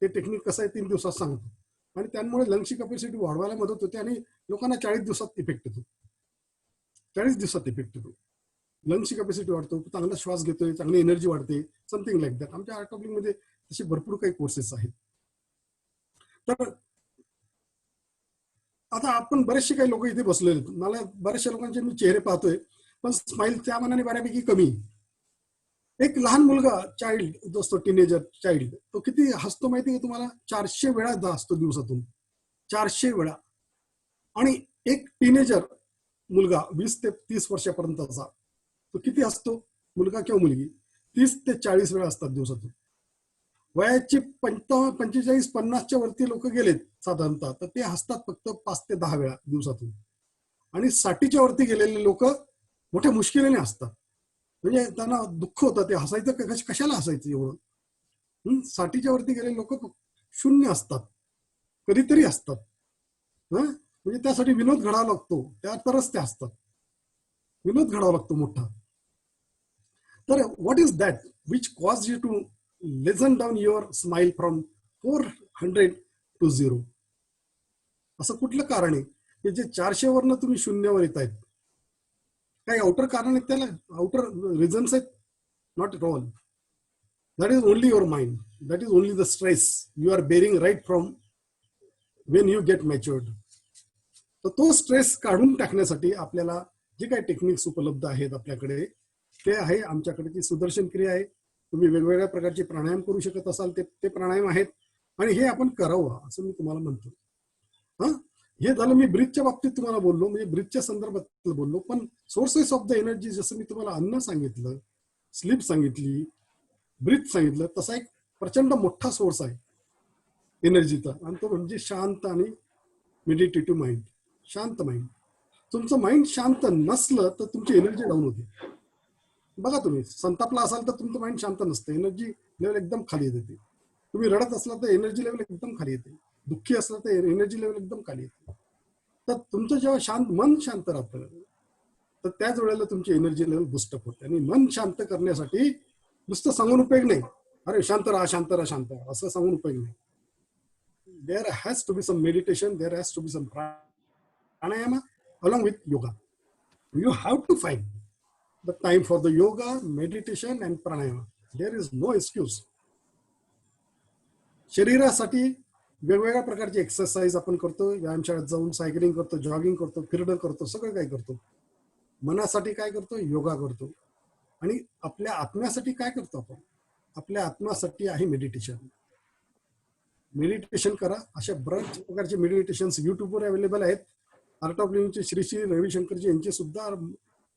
ते टेक्निक कसं आहे 3 दिवसात सांगतो. आणि त्यामुळे लंग्सची कॅपॅसिटी वाढवायला मदत होते आणि लोकांना 40 दिवसात इफेक्ट येतो. 40 दिवसात इफेक्ट येतो. लंग्सची कॅपॅसिटी वाढतो, चांगला श्वास घेतोय, चांगली एनर्जी वाढते, समथिंग लाईक दॅट. आमच्या आर्ट ऑफ लिव्हिंग मध्ये तसे भरपूर काही कोर्सेस आहेत. तर आता आपण बरेचसे काही लोक इथे बसलेले आहेत. मला बऱ्याचशा लोकांचे मी चेहरे पाहतोय पण स्माइल त्या मानाने बऱ्यापैकी कमी. एक लहान मुलगा, चाइल्ड जो असतो, टीनेजर चाइल्ड, तो किती हसतो माहिती आहे तुम्हाला? 400 वेळा हसतो दिवसातून, 400 वेळा. आणि एक टीनेजर मुलगा 20 ते 30 वर्षापर्यंतचा तो किती हसतो? मुलगा किंवा मुलगी 30 ते 40 वेळा असतात दिवसातून. वयाचे 45-50च्या वरती लोक गेलेत साधारणतः तर ते हसतात फक्त 5 ते 10 वेळा दिवसातून. आणि 60च्या वरती गेलेले लोक मोठ्या मुश्किलीने हसतात. म्हणजे त्यांना दुःख होतं, ते हसायचं कशाला हसायचं एवढं? 60च्या वरती गेलेले लोक शून्य असतात, कधीतरी असतात. म्हणजे त्यासाठी विनोद घडावा लागतो, त्या तरच ते असतात. विनोद घडावा लागतो मोठा. तर what is that which cause you to lessen down your smile from 400 to 0? असं कुठलं कारण आहे की जे 400 वरनं तुम्ही शून्यावर येत आहेत? काही आउटर कारण आहेत त्याला, आउटर रिझन्स आहेत? Not at all. That is only your mind. That is only the stress you are bearing right from when you get matured. तर तो स्ट्रेस काढून टाकण्यासाठी आपल्याला जे काही टेक्निक्स उपलब्ध आहेत आपल्याकडे ते आहे. आमच्याकडे ती सुदर्शन क्रिया आहे. तुम्ही वेगवेगळ्या प्रकारचे प्राणायाम करू शकत असाल ते प्राणायाम आहेत. आणि हे आपण करावं असं मी तुम्हाला म्हणतो. हे झालं मी ब्रीथच्या बाबतीत तुम्हाला बोललो, म्हणजे ब्रीथच्या संदर्भात बोललो. पण सोर्सेस ऑफ द एनर्जी, जसं मी तुम्हाला अन्न सांगितलं, स्लीप सांगितली, ब्रीथ सांगितलं, तसा एक प्रचंड मोठा सोर्स आहे एनर्जीचा. आणि तो म्हणजे शांत आणि मेडिटेटिव्ह माइंड. शांत माइंड. तुमचं माइंड शांत नसलं तर तुमची एनर्जी डाऊन होते. बघा, तुम्ही संतापला असाल तर तुमचं माइंड शांत नसतं, एनर्जी लेवल एकदम खाली येते. तुम्ही रडत असला तर एनर्जी लेवल एकदम खाली येते. दुःखी असलं तर एनर्जी लेवल एकदम खाली येते. तर तुमचं जेव्हा मन शांत राहतं तर त्याच वेळेला तुमची एनर्जी लेवल बुस्टअप होते. आणि मन शांत करण्यासाठी नुसतं सांगून उपयोग नाही, अरे शांत राहा शांत राहा शांत राहा असं सांगून उपयोग नाही. There has to be some meditation, there has to be some pranayama along with yoga. You have to find the time for the yoga, meditation and pranayama. There is no excuse. शरीरासाठी वेगवेगळ्या प्रकारचे exercise आपण करतो, व्यायामशाळेत जाऊन cycling करतो, jogging करतो, फिरणं करतो, सगळं काही करतो. मनासाठी काय करतो? योगा करतो. आणि आपल्या आत्म्यासाठी काय करतो आपण? आपल्या आत्म्यासाठी आहे मेडिटेशन. मेडिटेशन करा. अशा बऱ्याच प्रकारचे मेडिटेशन्स युट्यूबवर अवेलेबल आहेत. आर्ट ऑफ लिव्हिंगचे श्री श्री रविशंकरजी यांचे सुद्धा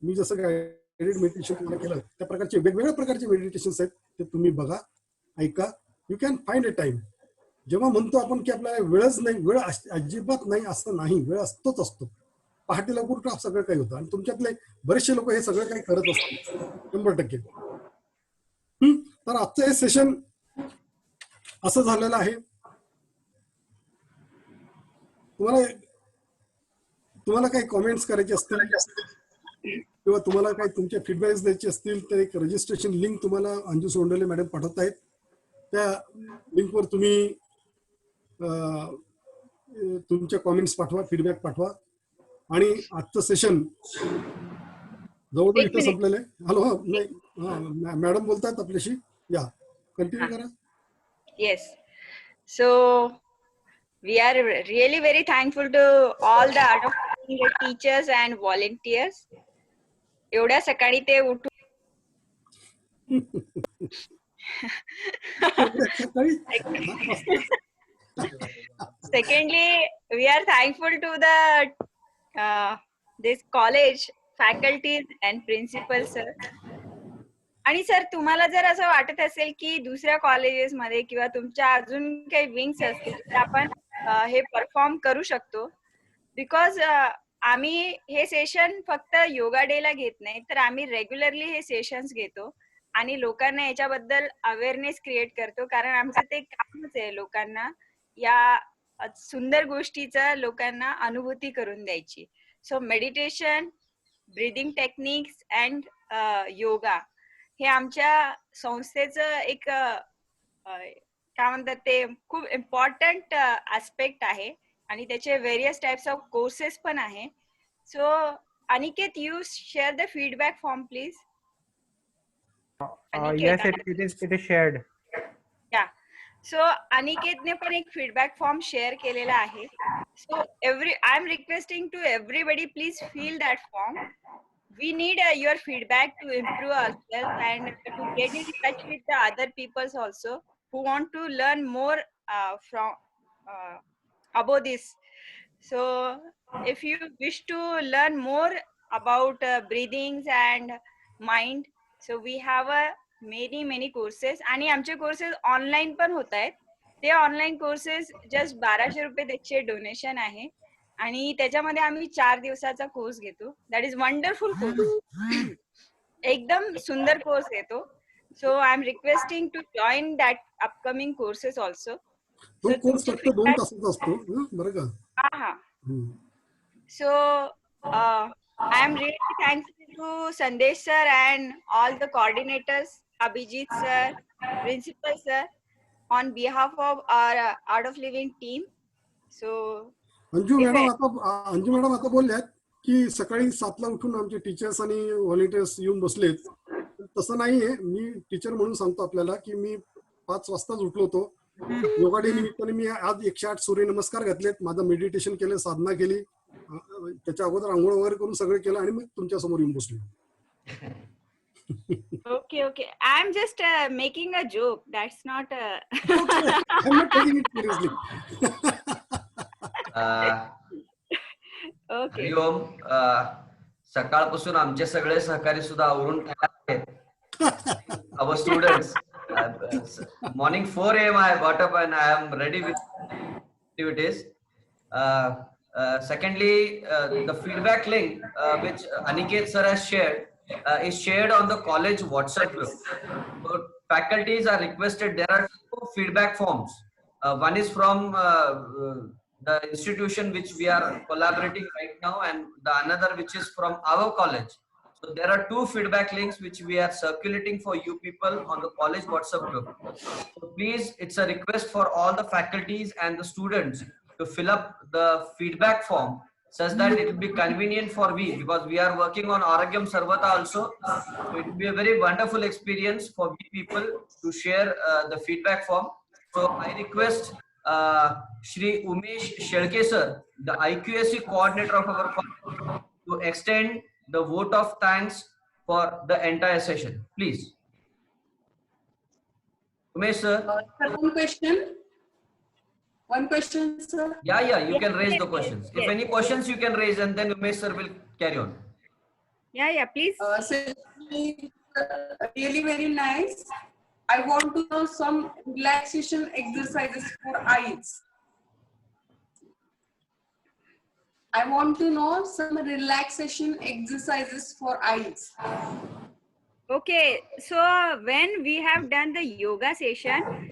मी जसं गाइडेड मेडिटेशन केलं त्या प्रकारचे वेगवेगळ्या प्रकारचे मेडिटेशन्स आहेत, ते तुम्ही बघा, ऐका. You can find a time. जेव्हा म्हणतो आपण की आपल्याला वेळच नाही, वेळ अजिबात नाही असं नाही, वेळ असतोच असतो. पहाटे लवकर उठा, सगळं काही होतं. आणि तुमच्यातले बरेचसे लोक हे सगळं काही करत असतात 100%. तर आजचं हे सेशन असं झालेलं आहे. तुम्हाला काही कॉमेंट्स करायचे असतील किंवा तुम्हाला काही तुमचे फीडबॅक्स द्यायचे असतील तर एक रजिस्ट्रेशन लिंक तुम्हाला अंजू सोंडले मॅडम पाठवत आहेत. त्या लिंकवर तुम्ही तुमच्या कॉमेंट्स पाठवा, फीडबॅक पाठवा. आणि आजचं सेशन जवळजवळ इथं संपलेलं आहे. हॅलो, नाही मॅडम बोलतात आपल्याशी, या कंटिन्यू करा. Yes. So we are really very thankful to all the Art of Living teachers and volunteers. एवढ्या सकाळी ते उठून Secondly, we are thankful to the this college faculties and principals, sir. आणि सर, तुम्हाला जर असं वाटत असेल की दुसऱ्या कॉलेजेस मध्ये किंवा तुमच्या अजून काही विंग्स असतील तर आपण हे परफॉर्म करू शकतो. बिकॉज आम्ही हे सेशन फक्त योगा डे ला घेत नाही, तर आम्ही रेग्युलरली हे सेशन्स घेतो आणि लोकांना याच्याबद्दल अवेअरनेस क्रिएट करतो. कारण आमचं ते कामच आहे लोकांना या सुंदर गोष्टीचा लोकांना अनुभूती करून द्यायची. So meditation, breathing techniques and yoga हे आमच्या संस्थेचं एक काय म्हणतात ते खूप इम्पॉर्टंट ऍस्पेक्ट आहे आणि त्याचे व्हेरियस टाइप्स ऑफ कोर्सेस पण आहे. So Aniket, you share the feedback form please. Yes, it is shared. या सो अनिकेतने पण एक फीडबॅक फॉर्म शेअर केलेला आहे. So I am requesting to everybody, please fill that form. We need your feedback to improve ourselves and to get in touch with the other peoples also who want to learn more from about this. So if you wish to learn more about breathings and mind, so we have many courses. आणि आमचे courses online पण होत आहेत. ते online courses just 1200 रुपये त्याचे donation आहे आणि त्याच्यामध्ये आम्ही 4 दिवसाचा कोर्स घेतो. दॅट इज वंडरफुल कोर्स, एकदम सुंदर कोर्स घेतो. So I am requesting to join that upcoming courses also. तो कोर्स फक्त 2 तासाचा असतो बरं का. हा. So I am really thankful to Sandesh sir and all the coordinators, Abhijit sir, principal sir, on behalf of our Art of Living team. So Anju madam आता बोलल्यात की सकाळी 7ला उठून आमचे टीचर्स आणि व्हॉलेंटियर्स येऊन बसलेत. तसं नाहीये. मी टीचर म्हणून सांगतो आपल्याला की मी 5 वाजताच उठलो होतो. योगा डे निमित्ताने मी आज 108 सूर्यनमस्कार घातलेत, माझं मेडिटेशन केलं, साधना केली, त्याच्या अगोदर आंघोळ वगैरे करून सगळं केलं आणि मी तुमच्या समोर येऊन बसलो. Okay. I am just making a joke. That's not. I'm not taking it seriously. Okay. Hariom. सकाळपासून आमचे सगळे सहकारी सुद्धा आवरून तयार आहेत. Our students, morning 4 AM I got up and I am ready with activities. Secondly, the feedback link which Aniket sir has shared is shared on the college WhatsApp group. So faculties are requested. There are 2 feedback forms. One is from the institution which we are collaborating right now, and the another which is from our college. So there are 2 feedback links which we are circulating for you people on the college WhatsApp group. So please, it's a request for all the faculties and the students to fill up the feedback form such that it will be convenient for we, because we are working on Aragyam Sarvata also. So it will be a very wonderful experience for we people to share the feedback form. So I request Shri Umesh Shelke sir, the IQSC coordinator of our college, to extend the vote of thanks for the entire session. Please. Umesh sir. Sir, one question. One question, sir. Yeah, you Yes, can raise yes, the yes, questions. If yes. any questions you can raise, and then Umesh sir will carry on. Yeah, please. Sir, really very nice. I want to know some relaxation exercises for eyes. I want to know some relaxation exercises for eyes. Okay, so when we have done the yoga session,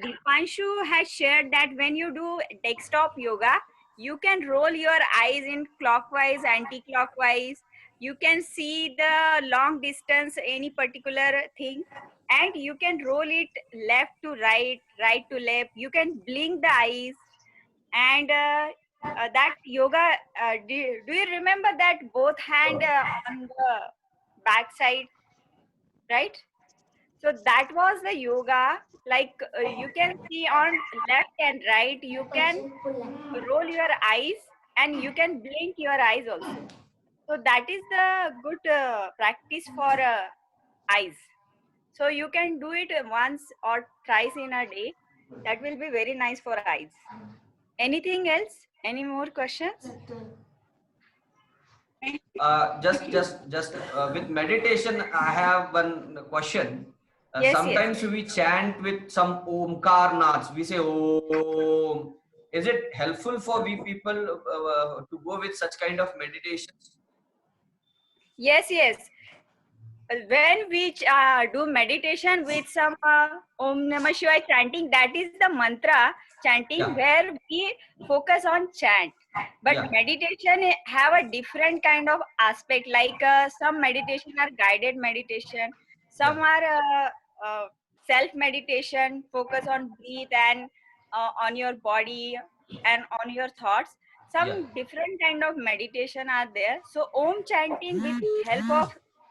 Dipanshu has shared that when you do desktop yoga, you can roll your eyes in clockwise, anti-clockwise. You can see the long distance, any particular thing, and you can roll it left to right, right to left. You can blink the eyes, and that yoga. Do you remember that both hand on the back side? Right, so that was the yoga, like you can see on left and right, you can roll your eyes and you can blink your eyes also. So that is the good practice for eyes. So you can do it once or thrice in a day. That will be very nice for eyes. Anything else? Any more questions? Just with meditation, I have one question. Yes, Sometimes we chant with some omkar naats. We say om. Is it helpful for we people to go with such kind of meditations? Yes. When we do meditation with some Om Namah Shivaya chanting, that is the mantra chanting, Yeah. where we focus on chant. But Yeah. meditation have a different kind of aspect, like some meditation are guided meditation, some are self meditation, focus on breathe and on your body and on your thoughts. Some Yeah. different kind of meditation are there. So Om chanting with help of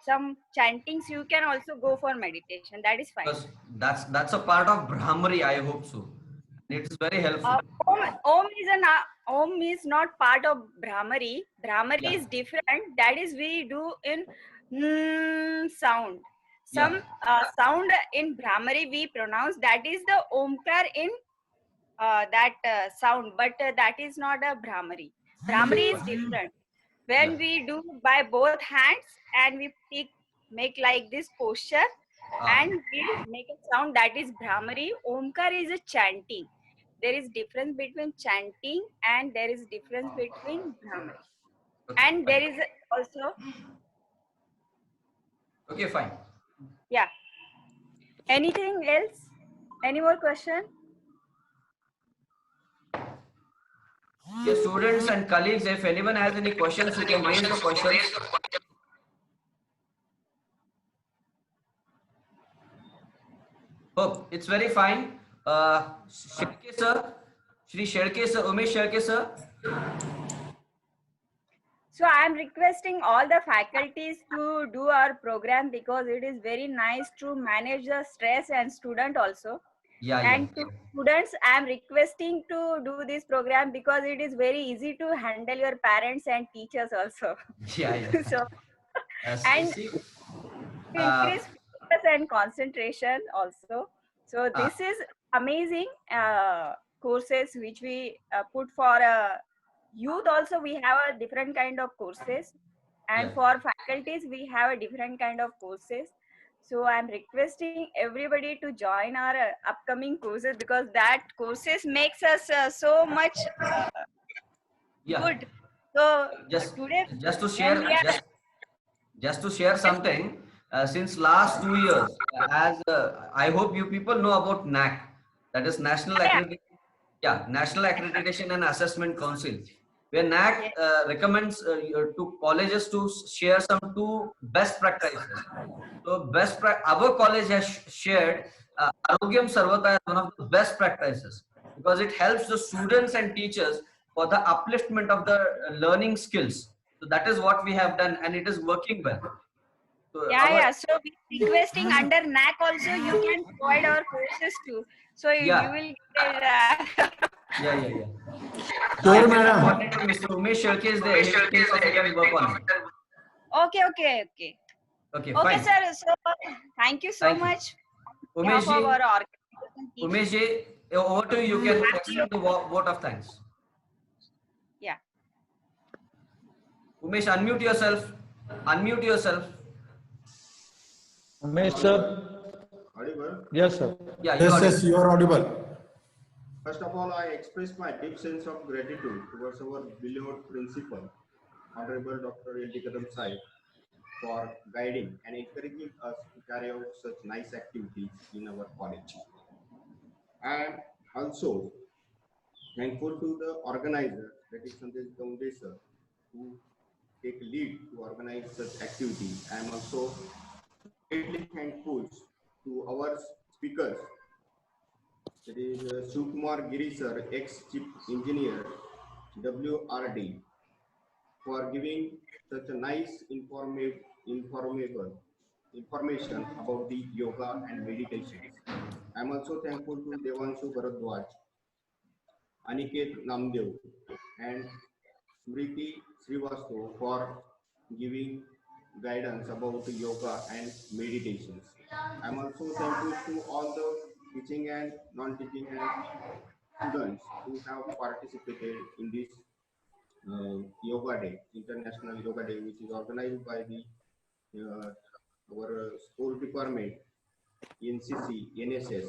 some chantings, you can also go for meditation. That is fine. Because that's a part of Brahmari, I hope so. It is very helpful. Om is not part of Brahmari. Brahmari Yeah. is different. That is we do in sound. Some sound in Brahmari we pronounce. That is the Omkar in that sound, but that is not a Brahmari. Brahmari is different. When Yeah. we do by both hands and we make like this posture and we make a sound, that is Brahmari. Omkar is a chanting. There is difference between chanting and there is difference between Brahmari. Okay, And there is also, okay, fine. yeah. Anything else? Any more question? Dear students and colleagues, if anyone has any questions, you can raise the questions. Oh, it's very fine. Shelke sir, Shri Shelke sir, Umesh Shelke sir. So I am requesting all the faculties to do our program, because it is very nice to manage the stress and student also. And to students, I am requesting to do this program because it is very easy to handle your parents and teachers also. So and increase focus and concentration also. So this is amazing courses which we put for youth. Also we have a different kind of courses, and for faculties we have a different kind of courses. So I'm requesting everybody to join our upcoming courses, because that courses makes us so much good. So today just to share something, since last 2 years, as I hope you people know about NAC, that is National Accreditation and Assessment Council, where NAC recommends to colleges to share some 2 best practices. So our college has shared Arogyam Sarvata as one of the best practices, because it helps the students and teachers for the upliftment of the learning skills. So that is what we have done, and it is working well. So Yeah, our- yeah. So we requesting under NAC also you can provide our courses too. So Yeah. you will get. Yeah. Sure, madam. Mr. Umesh Shalke is there. He will take off. You can work on it. Okay. Okay, Okay, fine. sir. So thank you so Thank you. much. Umesh Behalf of our ji, organization team. Umesh ji, over to you. You can extend the vote of thanks. Yeah. Umesh, unmute yourself. Umesh sir. Audible? Yes sir. Yeah, you are Yes, you are audible. First of all, I express my deep sense of gratitude towards our beloved principal, Honorable Dr. L.D. Kadam Sahib, for guiding and encouraging us to carry out such nice activities in our college. I am also thankful to the organizer, that is Sandesh Gaunde sir, who take lead to organize such activities. I am also greatly thankful to our speakers, that is Sukumar Giri sir, ex-chief engineer, WRD, for giving such a nice information about the yoga and meditation. I am also thankful to Devanshu Bharadwaj, Aniket Namdev, and Smriti Srivastav for giving guidance about yoga and meditations. I am also thankful to all the teaching and non-teaching and students who have participated in this Yoga Day, International Yoga Day, which is organized by the our school department, NCC, NSS.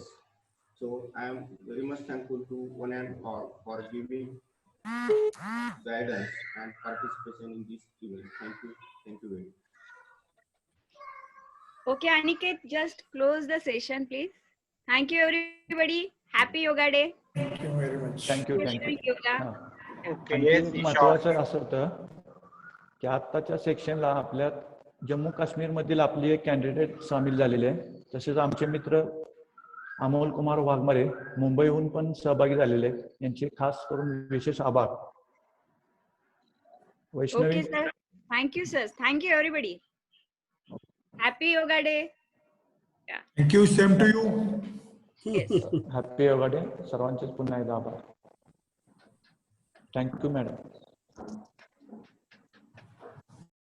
So I am very much thankful to one and all for giving guidance and participation in this event. Thank you very much. Okay, Aniket, just close the session, please. Thank you, everybody. Happy Yoga Day. Thank you very much. Thank you Yoga. आणखी एक महत्वाचं असं होतं की आत्ताच्या सेक्शनला आपल्या जम्मू काश्मीर मधील आपली एक कॅन्डिडेट सामील झालेले आहे. तसेच आमचे मित्र अमोल कुमार वाघमारे मुंबईहून पण सहभागी झालेले आहेत. यांचे खास करून विशेष आभार. Vaishnavi. Okay, sir. Thank you, sir. Thank you, everybody. Happy Yoga Day. Thank you. Same to you. Yes. Happy yoga day. सर्वांचेच पुन्हा एकदा आभार. Thank you madam.